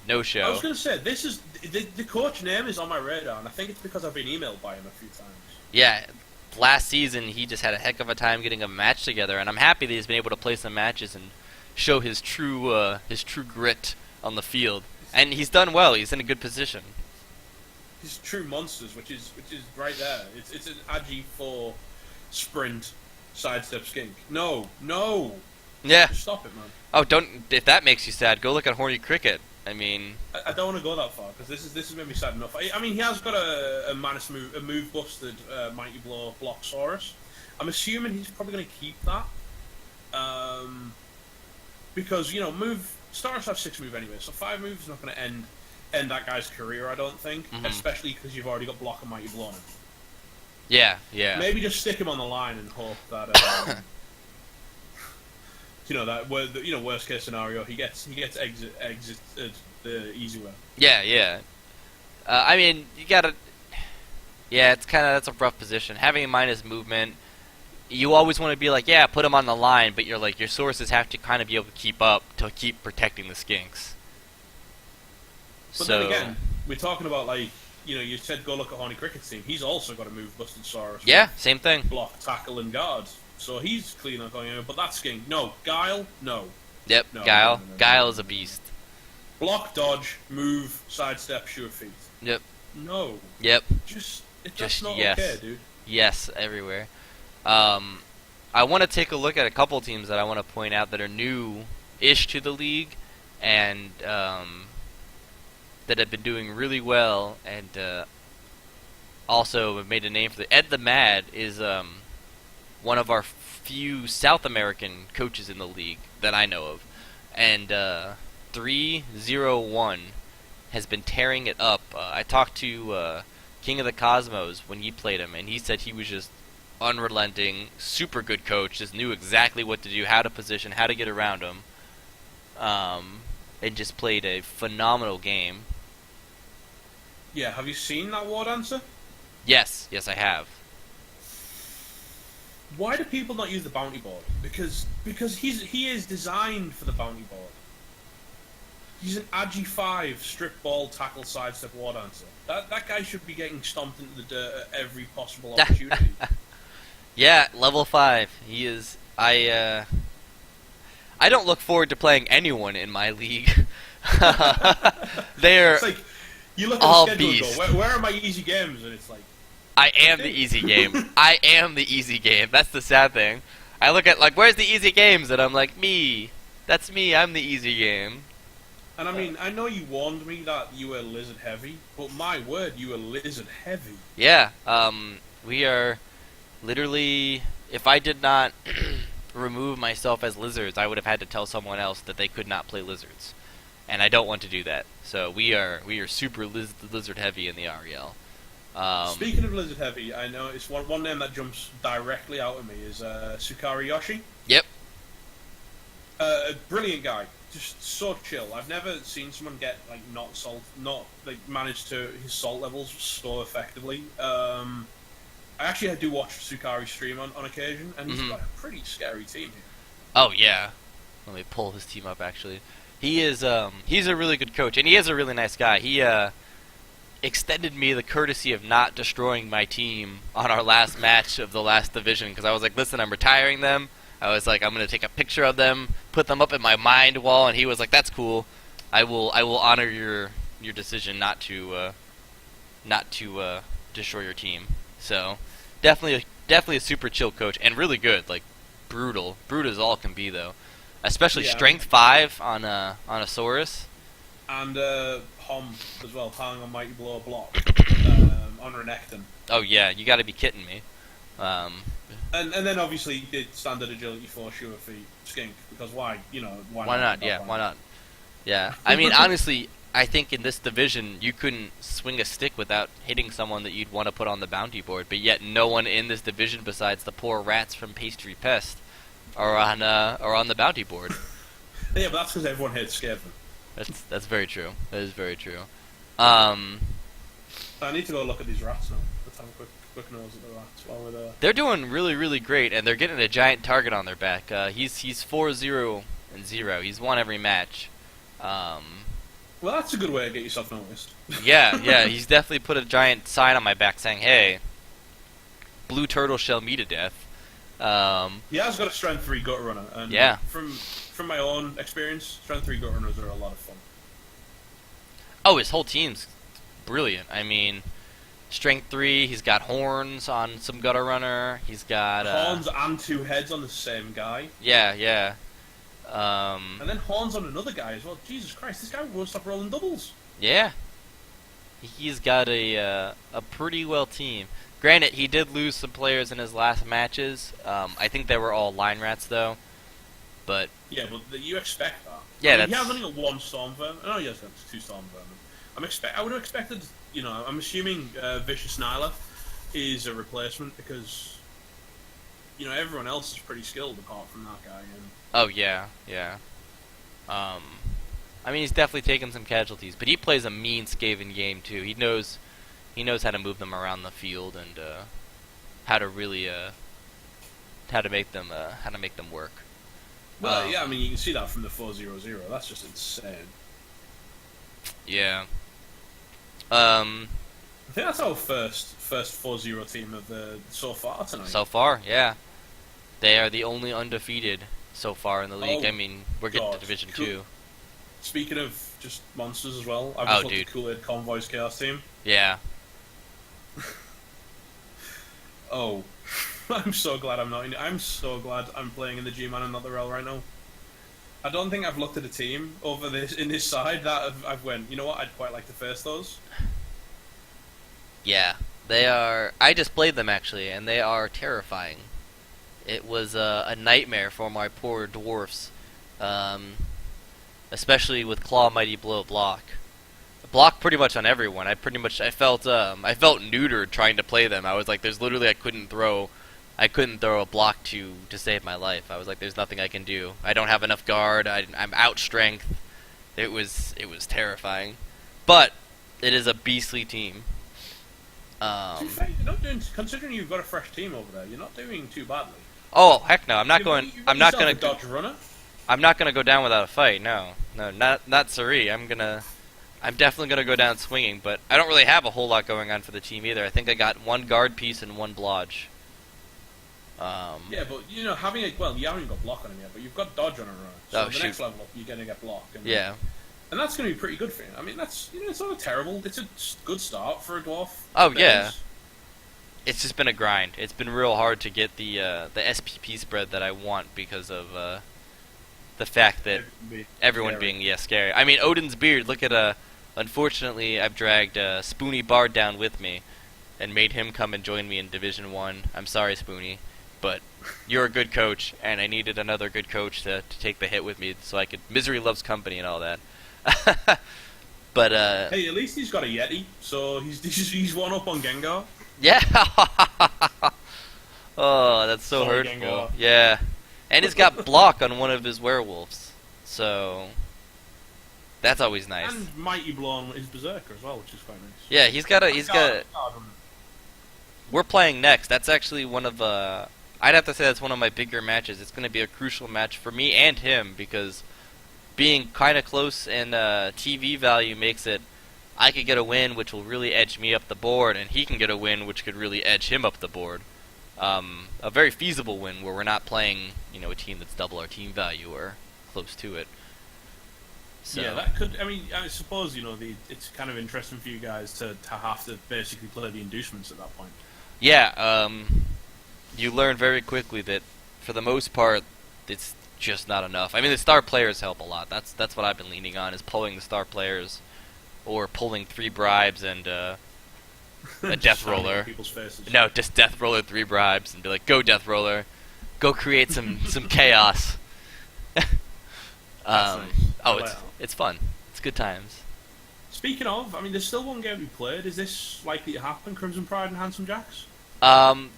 no show. I was going to say this is the coach name is on my radar, and I think it's because I've been emailed by him a few times. Yeah. Last season, he just had a heck of a time getting a match together, and I'm happy that he's been able to play some matches and show his true grit on the field. And he's done well. He's in a good position. He's true monsters, which is right there. It's an Agi 4 sprint sidestep skink. No. Yeah. Just stop it, man. Oh, don't. If that makes you sad, go look at Horny Cricket. I mean, I don't want to go that far because this has made me sad enough. I mean, he has got a move busted Mighty Blow Blocksaurus. I'm assuming he's probably going to keep that because Staros have 6 move anyway, so 5 moves is not going to end that guy's career. I don't think, especially because you've already got Block and Mighty Blow on him. Yeah. Maybe just stick him on the line and hope that worst case scenario, he gets exit the easy way. Yeah. I mean, you gotta. Yeah, that's a rough position. Having in mind his movement, you always want to be like, yeah, put him on the line, but you're like, your sources have to kind of be able to keep up to keep protecting the skinks. But then again, we're talking about you said go look at Horny Cricket's team. He's also got a move busted Saurus. Yeah, same thing. Block, tackle, and guard. So he's clean on going in, but that skink, no. Guile, no. Yep, no, Guile. no. Guile is a beast. Block, dodge, move, sidestep, sure feet. Yep. No. Yep. That's not yes. okay, dude. Yes, everywhere. I want to take a look at a couple teams that I want to point out that are new-ish to the league, and that have been doing really well, and also have made a name for Ed the Mad is one of our few South American coaches in the league that I know of, and 301 has been tearing it up. I talked to King of the Cosmos when he played him, and he said he was just unrelenting, super good coach, just knew exactly what to do, how to position, how to get around him, and just played a phenomenal game. Yeah, have you seen that War Dancer? Yes, I have. Why do people not use the bounty board? Because he is designed for the bounty board. He's an Agi 5 strip ball tackle sidestep War Dancer. That guy should be getting stomped into the dirt at every possible opportunity. Yeah, level 5. He is. I don't look forward to playing anyone in my league. They're it's like you look at all the schedule beast. and go, where are my easy games? And it's like, I am the easy game. I am the easy game. That's the sad thing. I look at where's the easy games, and I'm like, me. That's me. I'm the easy game. And I mean, I know you warned me that you were lizard heavy, but my word, you were lizard heavy. Yeah. We are literally. If I did not remove myself as lizards, I would have had to tell someone else that they could not play lizards, and I don't want to do that. So we are super lizard heavy in the REL. Speaking of lizard heavy, I know it's one name that jumps directly out of me is Sukari Yoshi. Yep. A brilliant guy, just so chill. I've never seen someone get like not like manage to his salt levels so effectively. I actually do watch Sukari stream on occasion, and he's got a pretty scary team here. Oh yeah, let me pull his team up. Actually, he's a really good coach, and he is a really nice guy. He extended me the courtesy of not destroying my team on our last match of the last division because I was like, listen, I'm retiring them. I was like, I'm gonna take a picture of them, put them up in my mind wall, and he was like, that's cool. I will honor your decision not to destroy your team. So definitely a super chill coach and really good, like brutal as all can be though. Especially strength 5 on a Saurus. And Hom as well, piling on Mighty Blow block on Renekton. Oh yeah, you got to be kidding me. And then obviously he did standard agility 4 sure for Skink because why? Why not? Yeah, why not? Yeah, I mean honestly, I think in this division you couldn't swing a stick without hitting someone that you'd want to put on the bounty board. But yet no one in this division besides the poor rats from Pastry Pest are on the bounty board. Yeah, but that's because everyone hates Skaven. That's very true. That is very true. I need to go look at these rats now. Let's have a quick nose at the rats while we're there. They're doing really great, and they're getting a giant target on their back. He's 4-0 and 0. He's won every match. Well, that's a good way to get yourself noticed. yeah, he's definitely put a giant sign on my back saying, "Hey, blue turtle shall me to death." He has got a strength 3 gut runner, and from my own experience, strength 3 gut runners are a lot of fun. Oh, his whole team's brilliant. I mean, strength 3. He's got horns on some gutter runner. He's got horns and 2 heads on the same guy. Yeah. And then horns on another guy as well. Jesus Christ, this guy won't stop rolling doubles. Yeah. He's got a pretty well team. Granted, he did lose some players in his last matches. I think they were all line rats though. But yeah, but you expect that. Yeah, I mean, he has only got 1 storm vermin. Oh, he has got 2 storm vermin. I would have expected. I'm assuming Vicious Nyla is a replacement because everyone else is pretty skilled apart from that guy. And oh yeah. I mean, he's definitely taken some casualties, but he plays a mean Skaven game too. He knows how to move them around the field and how to really how to make them work. Well, yeah, I mean, you can see that from the 4-0-0. That's just insane. Yeah. I think that's our first 4-0 team of so far tonight. So far, yeah. They are the only undefeated so far in the league. Oh, I mean, we're getting to Division 2. Speaking of just monsters as well, I've just looked dude. at Kool-Aid Convoy's Chaos team. Yeah. Oh, I'm so glad I'm so glad I'm playing in the Gman and not the Rel right now. I don't think I've looked at a team in this side that I've went, you know what, I'd quite like to face those. Yeah. They are... I just played them, actually, and they are terrifying. It was a nightmare for my poor dwarfs. Especially with Claw, Mighty Blow, Block. Block pretty much on everyone. I felt neutered trying to play them. I was like, there's literally I couldn't throw a block to save my life. I was like, there's nothing I can do. I don't have enough guard. I'm out strength. It was terrifying, but it is a beastly team. To be fair, you're not doing, considering you've got a fresh team over there, you're not doing too badly. Oh heck no! I'm not going to dodge runner. I'm not gonna go down without a fight. No, not Suri. I'm definitely gonna go down swinging, but I don't really have a whole lot going on for the team either. I think I got 1 guard piece and 1 blodge. Yeah, but you haven't got block on him yet, but you've got dodge on a runner. So the next level up, you're gonna get block. Yeah. And that's gonna be pretty good for you. I mean, that's it's not terrible. It's a good start for a dwarf. Oh yeah. It's just been a grind. It's been real hard to get the SPP spread that I want because of the fact that everyone being scary. I mean, Odin's Beard. Look at unfortunately, I've dragged Spoony Bard down with me, and made him come and join me in Division 1. I'm sorry, Spoony, but you're a good coach, and I needed another good coach to take the hit with me, so I could. Misery loves company and all that. But hey, at least he's got a Yeti, so he's one up on Gengar. Yeah. Oh, that's so hurtful. Gengar. Yeah. And he's got block on one of his werewolves. So that's always nice. And Mighty Blow on his Berserker as well, which is quite nice. Yeah, he's got we're playing next. That's actually one of I'd have to say that's one of my bigger matches. It's going to be a crucial match for me and him because being kind of close and TV value makes it I could get a win which will really edge me up the board, and he can get a win which could really edge him up the board. A very feasible win where we're not playing, a team that's double our team value or close to it. So. Yeah, that could. I mean, I suppose it's kind of interesting for you guys to have to basically play the inducements at that point. Yeah, you learn very quickly that for the most part, it's just not enough. I mean, the star players help a lot. That's what I've been leaning on, is pulling the star players, or pulling 3 bribes and a death roller. People's faces. No, just death roller 3 bribes and be like, go death roller, go create some chaos. Nice. It's fun. It's good times. Speaking of, I mean, there's still one game to be played. Is this likely to happen? Crimson Pride and Handsome Jacks?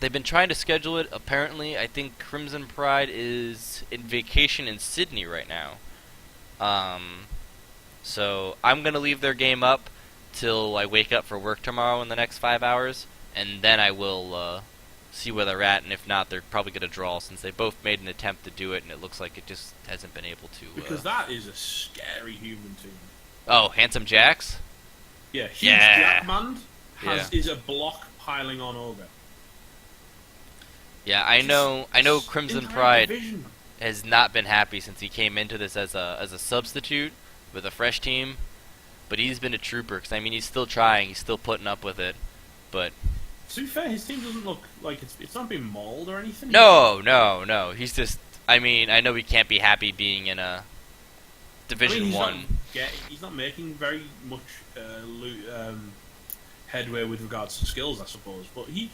They've been trying to schedule it. Apparently, I think Crimson Pride is in vacation in Sydney right now. So I'm gonna leave their game up till I wake up for work tomorrow in the next 5 hours, and then I will see where they're at. And if not, they're probably gonna draw, since they both made an attempt to do it, and it looks like it just hasn't been able to. Because that is a scary human team. Oh, Handsome Jacks? Yeah, huge Gman is a block piling on Ogre. Yeah, I know Crimson Pride division. has not been happy since he came into this as a substitute with a fresh team, but he's been a trooper, because I mean he's still trying, he's still putting up with it, but to be fair, his team doesn't look like it's not being mauled or anything. No, he's just, I mean, I know he can't be happy being in a Division 1. He's not making very much headway with regards to skills, I suppose, but he's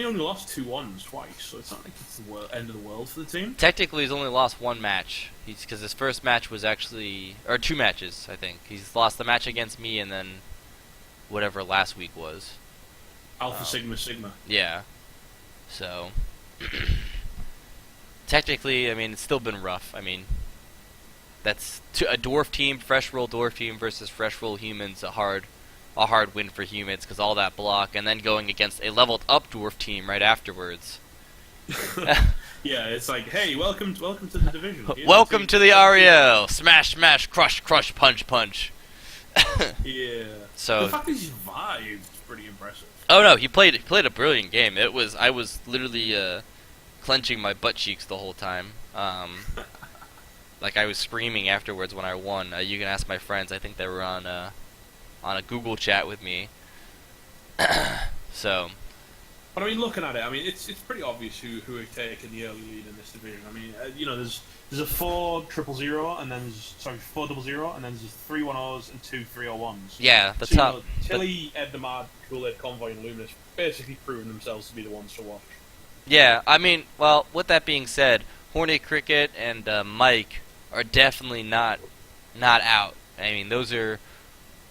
only lost 2-1s twice, so it's not like it's the end of the world for the team. Technically, he's only lost 1 match. Because his first match was actually, or 2 matches, I think. He's lost the match against me, and then whatever last week was. Alpha Sigma. Yeah. So technically, I mean, it's still been rough. I mean, that's a dwarf team, fresh roll dwarf team versus fresh roll humans, a hard win for humans because all that block, and then going against a leveled up dwarf team right afterwards. Yeah, it's like, hey, welcome to the division. Welcome to the Ariel. Smash, smash, crush, crush, punch, punch. Yeah. So the fact that he survived is pretty impressive. Oh no, he played a brilliant game. I was literally clenching my butt cheeks the whole time. Like I was screaming afterwards when I won. You can ask my friends. I think they were on a Google chat with me. So. But I mean, looking at it, I mean, it's pretty obvious who are taking the early lead in this division. I mean, there's a 4-0-0, and then there's 4-0-0, and then there's 3 1-0s and 2 3-0-1s. Yeah, the top. Tilly, Edamad, Kool-Aid Convoy, and Luminous basically proven themselves to be the ones to watch. Yeah, I mean, well, with that being said, Horny Cricket and Mike are definitely not out. I mean, those are.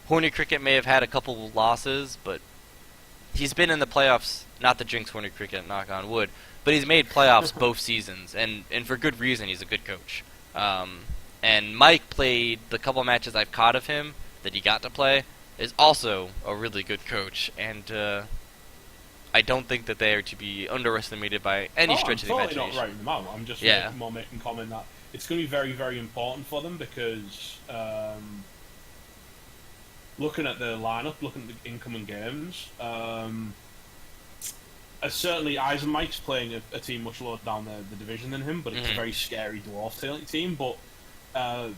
Horny Cricket may have had a couple of losses, but he's been in the playoffs. Not the jinx Horny Cricket, knock on wood, but he's made playoffs both seasons, and for good reason. He's a good coach. And Mike played the couple matches I've caught of him that he got to play, is also a really good coach, and I don't think that they are to be underestimated by any stretch of the imagination. I'm totally not writing them out. I'm just making comment that it's going to be very, very important for them because looking at the lineup, looking at the incoming games, certainly Eisenmike's playing a team much lower down the division than him, but it's a very scary dwarf team. But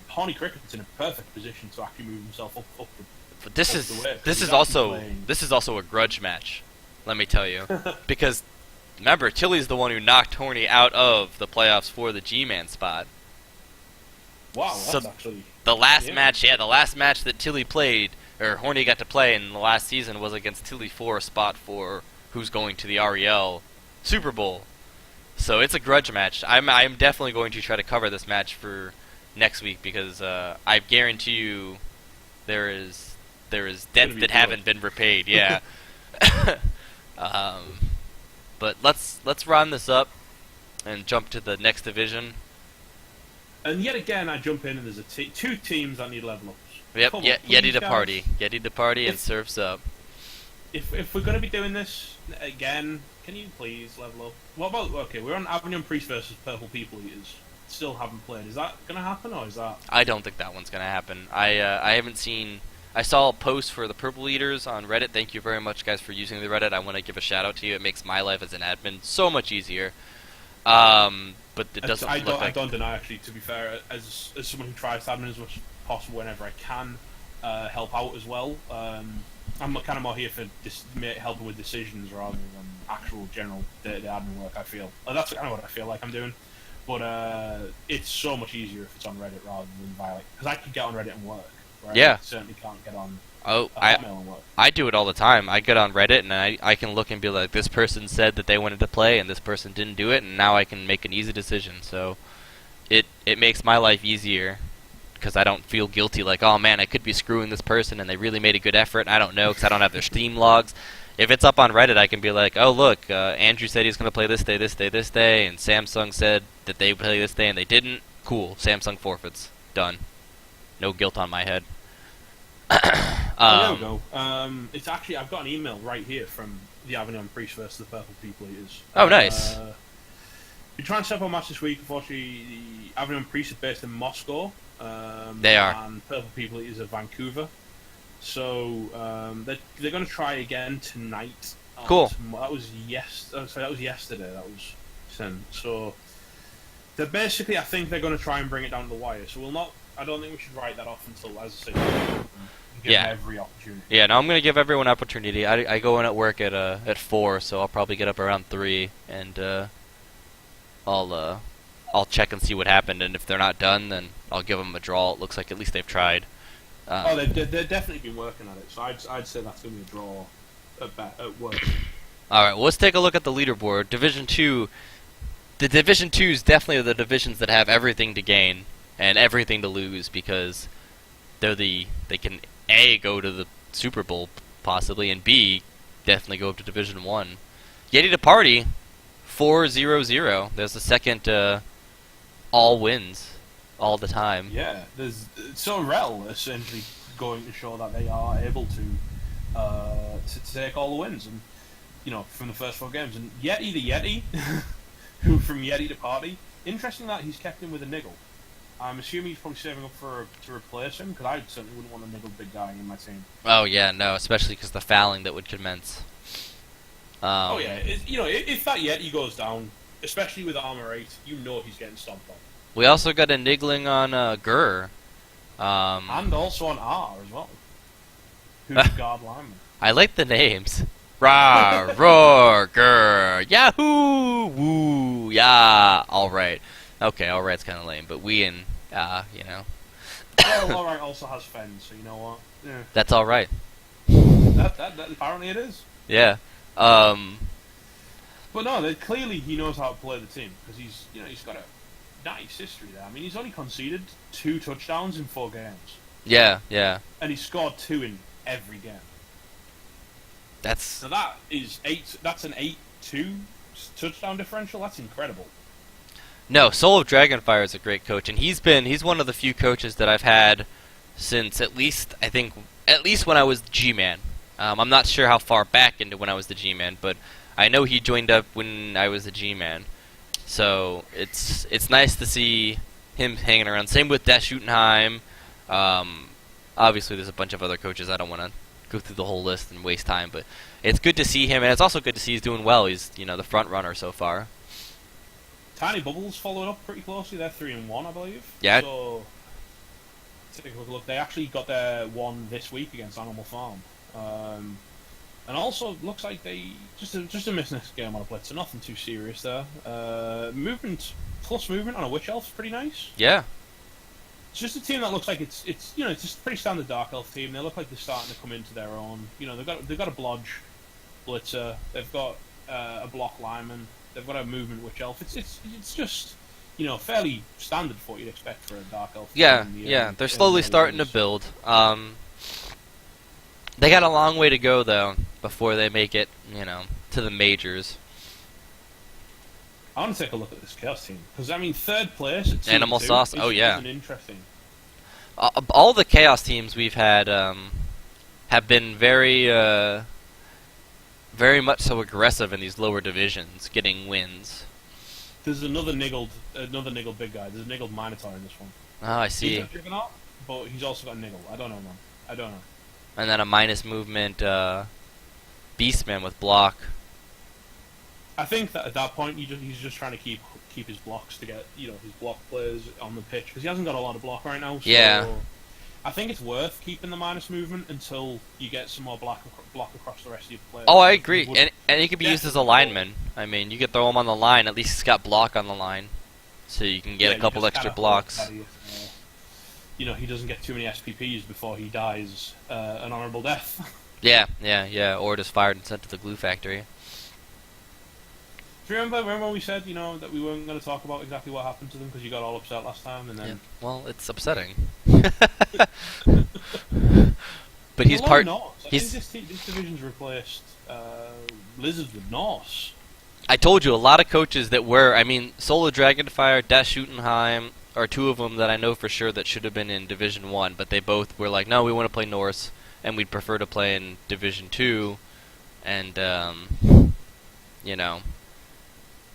Horny Cricket's in a perfect position to actually move himself up the. But this is also a grudge match, let me tell you, because remember Tilly's the one who knocked Horny out of the playoffs for the Gman spot. Wow, that's actually the last match. Yeah, the last match that Tilly played, or Horny got to play in the last season, was against Tilly for a spot for who's going to the REL Super Bowl. So it's a grudge match. I'm definitely going to try to cover this match for next week because I guarantee you there is debts that haven't been repaid. Yeah. But let's run this up. and jump to the next division. And yet again, I jump in and there's two teams that need level ups. Yep, Come on, Yeti please, to guys. party. Yeti to party and If- surfs up. If we're going to be doing this again, can you please level up? What about, okay, we're on Avignon Priest versus Purple People Eaters. Still haven't played. Is that going to happen, or is that... I don't think that one's gonna happen. I haven't seen. I saw a post for the Purple Eaters on Reddit. Thank you very much, guys, for using the Reddit. I want to give a shout out to you. It makes my life as an admin so much easier. But it doesn't I look like. don't deny, actually, to be fair, as someone who tries to admin as much as possible whenever I can, help out as well. I'm kind of more here for helping with decisions rather than actual general day-to-day admin work, I feel. That's kind of what I feel like I'm doing. But it's so much easier if it's on Reddit rather than via, like, because I can get on Reddit and work. Where Yeah. I certainly can't get on Oh, Hotmail and work. I do it all the time. I get on Reddit and I can look and be like, this person said that they wanted to play and this person didn't do it, and now I can make an easy decision. So it makes my life easier because I don't feel guilty like, oh man, I could be screwing this person and they really made a good effort and I don't know because I don't have their Steam logs. If it's up on Reddit, I can be like, oh look, Andrew said he's going to play this day, this day, this day, and Samsung said that they would play this day and they didn't. Cool, Samsung forfeits. Done. No guilt on my head. There we go. It's actually, I've got an email right here from the Avignon Priest versus the Purple People Eaters. Oh, nice. We're trying to set up a match this week. Unfortunately, the Avignon Priest are based in Moscow. They are. And Purple People Eaters are Vancouver. So they're going to try again tonight. Cool. That was that was yesterday. That was sent. So they're basically, I think they're going to try and bring it down to the wire. So we'll not. I don't think we should write that off until, as I say, give Yeah. them every opportunity. Yeah, no, I'm gonna give everyone opportunity. I go in at work at 4, so I'll probably get up around 3, and I'll check and see what happened. And if they're not done, then I'll give them a draw. It looks like at least they've tried. They've definitely been working at it. So I'd say that's going to be a draw at work. All right, well, let's take a look at the leaderboard. Division 2. The Division 2s definitely are the divisions that have everything to gain and everything to lose because they can A, go to the Super Bowl possibly, and B, definitely go up to Division 1. Yeti to Party 4-0-0. There's the second all wins all the time. Yeah, so Rel essentially going to show that they are able to take all the wins, and from the first 4 games. And Yeti the Yeti, who from Yeti to Party, interesting that he's kept him with a niggle. I'm assuming he's probably saving up to replace him, because I certainly wouldn't want a niggle big guy in my team. Oh yeah, no, especially because the fouling that would commence. Oh yeah, if that Yeti goes down, especially with armor 8, he's getting stomped on. We also got a niggling on Gurr. And also on R as well. Who's the guard lineman? I like the names. Rah, roar, grr, yahoo, woo, yeah. All right, okay, all right's kind of lame, but we and Well, alright also has Fens, so you know what? Yeah. that's all right. That apparently it is. Yeah. But no, clearly he knows how to play the team because he's got a nice history there. I mean, he's only conceded 2 touchdowns in 4 games. Yeah, yeah. And he scored 2 in every game. That's So that is 8. That's an 8-2 touchdown differential. That's incredible. no. Soul of Dragonfire is a great coach, and he's one of the few coaches that I've had since at least when I was Gman. I'm not sure how far back into when I was the G-Man, but I know he joined up when I was the G-Man. So it's nice to see him hanging around. Same with Dash Utenheim. Obviously, there's a bunch of other coaches. I don't want to go through the whole list and waste time, but it's good to see him, and it's also good to see he's doing well. He's the front runner so far. Tiny Bubbles followed up pretty closely. They're 3-1, I believe. Yeah. So take a quick look. They actually got their one this week against Animal Farm. And also looks like they just a miss next game on a blitz, so nothing too serious there. Movement on a Witch Elf's pretty nice. Yeah. It's just a team that looks like it's just a pretty standard Dark Elf team. They look like they're starting to come into their own. They've got a Blodge blitzer. They've got a block lineman. They've got a movement Witch Elf. It's just fairly standard for what you'd expect for a Dark Elf. Yeah, team yeah. They're slowly starting to build. They got a long way to go though before they make it, to the majors. I want to take a look at this Chaos team because I mean, third place at 2 and Animal 2 Sauce. Oh yeah. isn't interesting. All the Chaos teams we've had have been very much so aggressive in these lower divisions, getting wins. There's another niggled big guy. There's a niggled Minotaur in this one. Oh, I He's see. not Juggernaut, but he's also got a niggle. I don't know, man. I don't know. And then a minus movement Beastman with block. I think that at that point he's just trying to keep his blocks to get his block players on the pitch because he hasn't got a lot of block right now. So Yeah. I think it's worth keeping the minus movement until you get some more block across the rest of your players. Oh, I agree. And he could be used as a lineman. I mean, you could throw him on the line. At least he's got block on the line, so you can get a couple extra blocks. He doesn't get too many SPPs before he dies an honorable death. Yeah. Or just fired and sent to the glue factory. Do you remember when we said, that we weren't going to talk about exactly what happened to them because you got all upset last time, and then... Yeah. Well, it's upsetting. But he's part... This division's replaced Lizards with Norse. I told you, a lot of coaches that were... I mean, Solar Dragonfire, Dash Utenheim are two of them that I know for sure that should have been in Division 1, but they both were like, no, we want to play Norse, and we'd prefer to play in Division 2, and,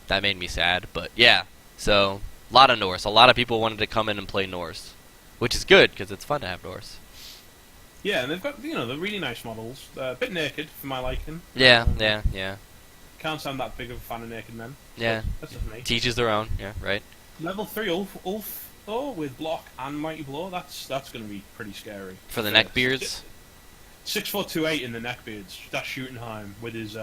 that made me sad, but yeah. So, a lot of Norse. A lot of people wanted to come in and play Norse, which is good, because it's fun to have Norse. Yeah, and they've got, they're really nice models. A bit naked, for my liking. Yeah. Can't sound that big of a fan of naked men. Yeah. That's just me. Teaches their own, yeah, right. Level 3 Ulf, though, with block and Mighty Blow, that's going to be pretty scary. For the neckbeards? 6'4", in the neckbeards. That's Schuttenheim with his,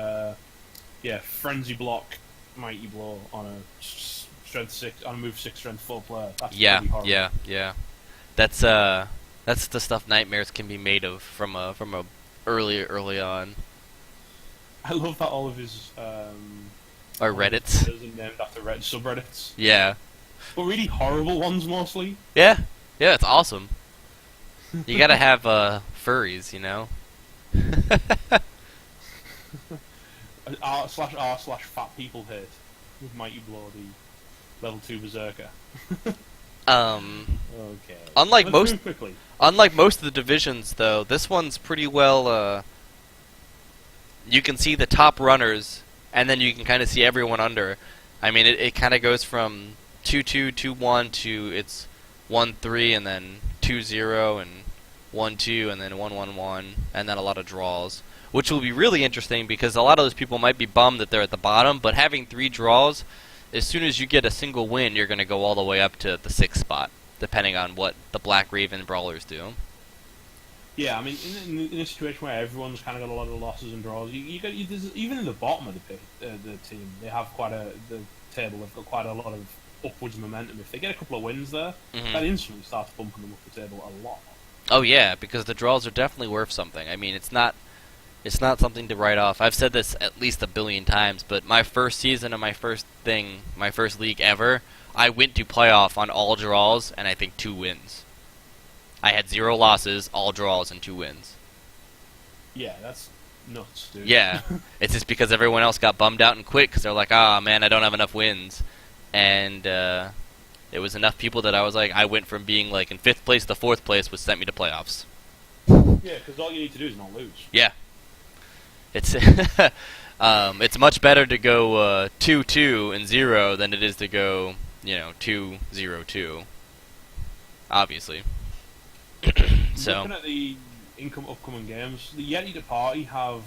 frenzy block, Mighty Blow on a strength 6, on a move 6, strength 4 player. That's pretty horrible. Yeah. That's the stuff nightmares can be made of from a early on. I love that all of his Or Reddits. Named after subreddits. Yeah. But really horrible ones mostly. Yeah, it's awesome. You gotta have furries, r/r/fat people hate with Mighty Blow, the level 2 berserker. Okay. Unlike Let's move quickly. Unlike most of the divisions, though, this one's pretty well. You can see the top runners, and then you can kind of see everyone under. I mean, it kind of goes from 2-2, 2-1 to it's 1-3, and then 2-0, and 1-2, and then 1-1-1, and then a lot of draws. Which will be really interesting because a lot of those people might be bummed that they're at the bottom, but having 3 draws, as soon as you get a single win, you're going to go all the way up to the 6th spot, depending on what the Black Raven Brawlers do. Yeah, I mean, in a situation where everyone's kind of got a lot of losses and draws, even in the bottom of the team, they have the table. They've got quite a lot of upwards momentum. If they get a couple of wins there, that instantly starts bumping them up the table a lot. Oh yeah, because the draws are definitely worth something. I mean, it's not something to write off. I've said this at least 1 billion times, but my first season and my first league ever, I went to playoff on all draws and I think 2 wins. I had 0 losses, all draws, and 2 wins. Yeah, that's nuts, dude. Yeah, it's just because everyone else got bummed out and quit because they're like, man, I don't have enough wins. And it was enough people that I was like, I went from being like in 5th place to 4th place, which sent me to playoffs. Yeah, because all you need to do is not lose. Yeah. It's it's much better to go 2-2 and 0 than it is to go 2-0-2. Obviously. So looking at the upcoming games, the Yeti to Party have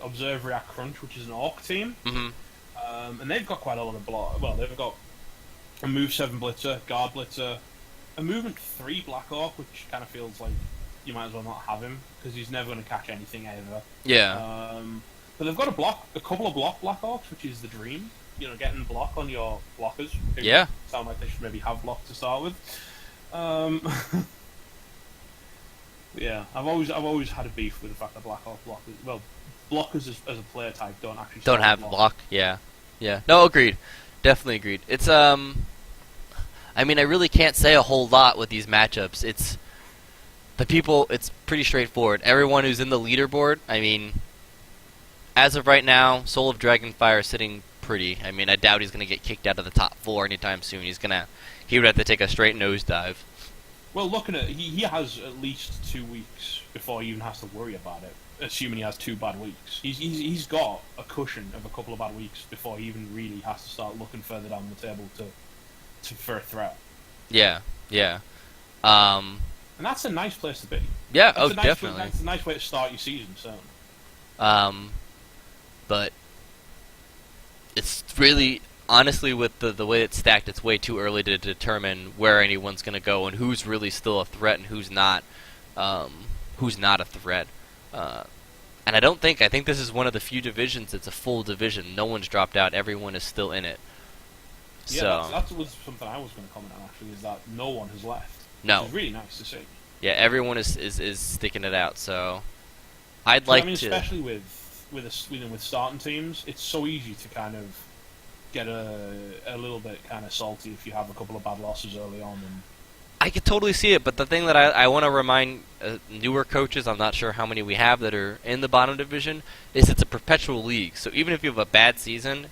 Observe React Crunch, which is an Orc team, and they've got quite a lot of block. Well, they've got a move 7 Blitzer, Guard Blitzer, a movement 3 Black Orc, which kind of feels like you might as well not have him because he's never going to catch anything ever. Yeah. But they've got a couple of Black Orcs, which is the dream. Getting block on your blockers. Yeah. Sound like they should maybe have block to start with. Yeah, I've always had a beef with the fact that Black Orc blockers as a player type don't have block. Yeah. No, agreed. Definitely agreed. It's I mean, I really can't say a whole lot with these matchups. It's pretty straightforward. Everyone who's in the leaderboard, I mean, as of right now, Soul of Dragonfire is sitting pretty. I mean, I doubt he's going to get kicked out of the top 4 anytime soon. He would have to take a straight nosedive. Well, looking at he has at least 2 weeks before he even has to worry about it. Assuming he has 2 bad weeks, he's got a cushion of a couple of bad weeks before he even really has to start looking further down the table for a threat. Yeah, yeah. And that's a nice place to be. Yeah, Definitely. definitely. That's a nice way to start your season, certainly. But it's really, honestly, with the way it's stacked, it's way too early to determine where anyone's going to go and who's really still a threat and who's not a threat. And I think this is one of the few divisions that's a full division. No one's dropped out. Everyone is still in it. Yeah, that was something I was going to comment on, actually, is that no one has left. No. Which is really nice to see. Yeah, everyone is sticking it out, so I'd like to... especially with starting teams, it's so easy to kind of get a little bit kind of salty if you have a couple of bad losses early on. And I could totally see it, but the thing that I want to remind newer coaches, I'm not sure how many we have that are in the bottom division, is it's a perpetual league. So even if you have a bad season,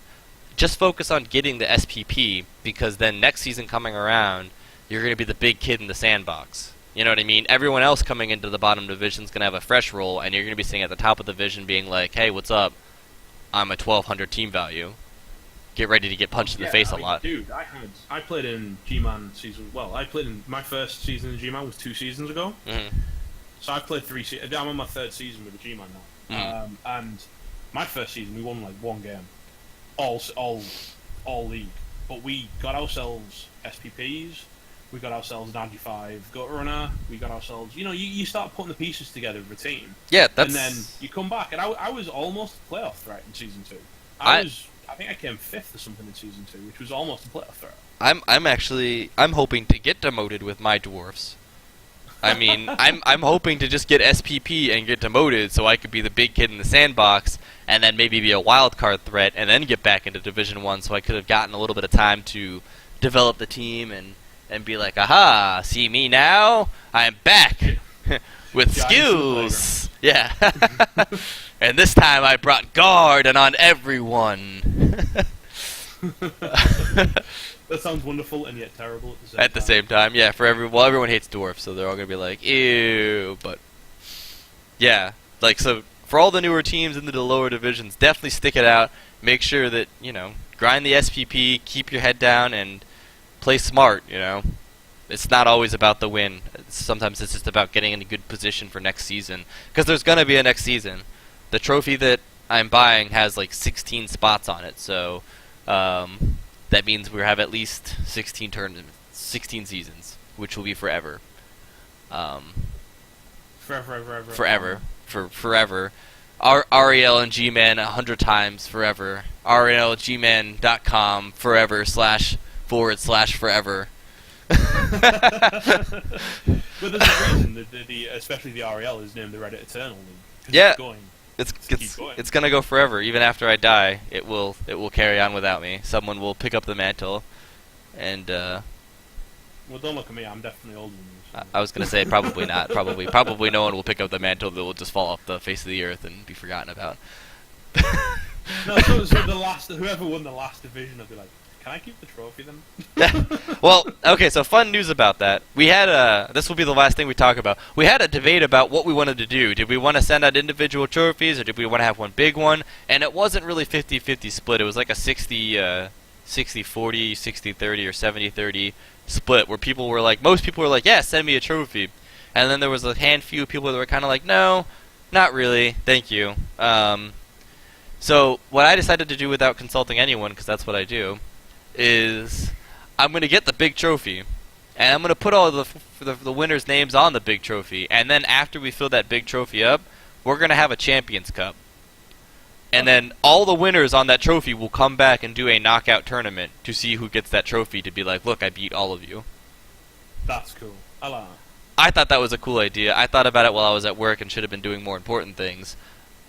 just focus on getting the SPP, because then next season coming around, you're going to be the big kid in the sandbox. You know what I mean? Everyone else coming into the bottom division is going to have a fresh role, and you're going to be sitting at the top of the division being like, hey, what's up? I'm a 1,200 team value. Get ready to get punched in the face a lot. Dude, I played in Gman season. Well, I played in my first season in Gman was 2 seasons ago. Mm-hmm. So I've played 3 seasons. I'm on my 3rd season with the Gman now. Mm. And my first season, we won like 1 game, all league. But we got ourselves SPPs. We got ourselves 95 gut runner. We got ourselves, you start putting the pieces together of a team. Yeah, that's... And then you come back, and I was almost a playoff threat in season 2. I think I came 5th or something in season 2, which was almost a playoff threat. I'm hoping to get demoted with my dwarfs. I mean, I'm hoping to just get SPP and get demoted so I could be the big kid in the sandbox, and then maybe be a wild card threat, and then get back into Division 1 so I could have gotten a little bit of time to develop the team and be like, aha, see me now? I'm back with skills. Yeah. And this time I brought guard and on everyone. That sounds wonderful and yet terrible at the same time. Yeah, everyone hates dwarfs, so they're all going to be like, ew, but yeah, like, so for all the newer teams into the lower divisions, definitely stick it out. Make sure that, grind the SPP, keep your head down, and play smart, It's not always about the win. Sometimes it's just about getting in a good position for next season. Because there's going to be a next season. The trophy that I'm buying has like 16 spots on it, so that means we have at least 16 seasons, which will be forever. Forever. Forever. REL and Gman 100 times forever. RELGman.com forever//forever. But there's a reason that especially the REL is named the Reddit Eternal League. Yeah, it's it's gonna go forever. Even after I die, it will carry on without me. Someone will pick up the mantle, and well, don't look at me. I'm definitely older than you. So. I was gonna say probably not. Probably no one will pick up the mantle. That will just fall off the face of the earth and be forgotten about. No, so whoever won the last division will be like, can I keep the trophy then? Well, okay, so fun news about that. We had this will be the last thing we talk about. We had a debate about what we wanted to do. Did we want to send out individual trophies, or did we want to have one big one? And it wasn't really 50-50 split. It was like a 60-40, 60-30, or 70-30 split, where most people were like, yeah, send me a trophy. And then there was a handful of people that were kind of like, no, not really, thank you. So what I decided to do without consulting anyone, because that's what I do, is I'm going to get the big trophy, and I'm going to put all the winners' names on the big trophy, and then after we fill that big trophy up, we're going to have a Champions Cup. And then all the winners on that trophy will come back and do a knockout tournament to see who gets that trophy, to be like, look, I beat all of you. That's cool. I like that. I thought that was a cool idea. I thought about it while I was at work and should have been doing more important things.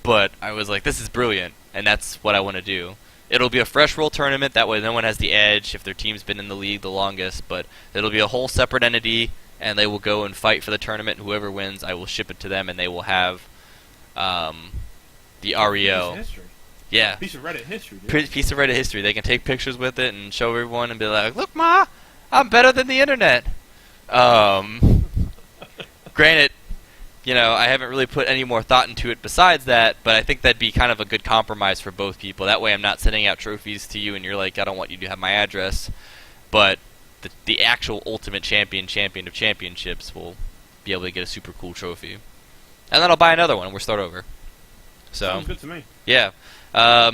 But I was like, this is brilliant, and that's what I want to do. It'll be a fresh roll tournament, that way no one has the edge if their team's been in the league the longest, but it'll be a whole separate entity, and they will go and fight for the tournament, and whoever wins, I will ship it to them, and they will have the REL. Yeah. Piece of Reddit history, dude. Piece of Reddit history. They can take pictures with it and show everyone and be like, "Look, Ma, I'm better than the internet." Granted, I haven't really put any more thought into it besides that, but I think that'd be kind of a good compromise for both people. That way I'm not sending out trophies to you and you're like, I don't want you to have my address. But the actual ultimate champion of championships will be able to get a super cool trophy. And then I'll buy another one and we'll start over. So, sounds good to me. Yeah.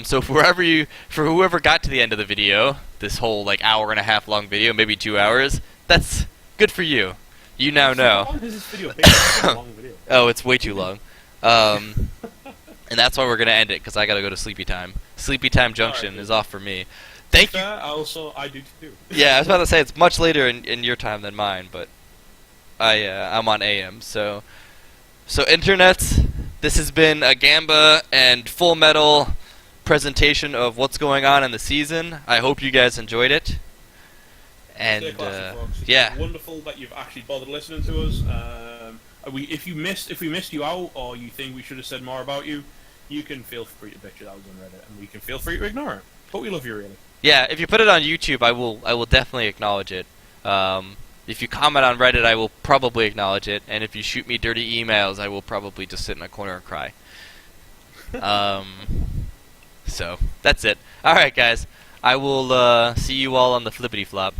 So for whoever got to the end of the video, this whole hour and a half long video, maybe 2 hours, that's good for you. You now know. How long is this video? It's a long video. Oh, it's way too long. And that's why we're gonna end it because I gotta go to sleepy time. Sleepy time junction is off for me. Thank you. I do too. Yeah, I was about to say it's much later in your time than mine, but I'm on AM. So internets, this has been a Gamba and Full Metal presentation of what's going on in the season. I hope you guys enjoyed it. And it's wonderful that you've actually bothered listening to us. If we missed you out, or you think we should have said more about you, you can feel free to bitch it out on Reddit, and we can feel free to ignore it. But we love you, really. Yeah, if you put it on YouTube, I will definitely acknowledge it. If you comment on Reddit, I will probably acknowledge it, and if you shoot me dirty emails, I will probably just sit in a corner and cry. So that's it. All right, guys. I will see you all on the flippity flop.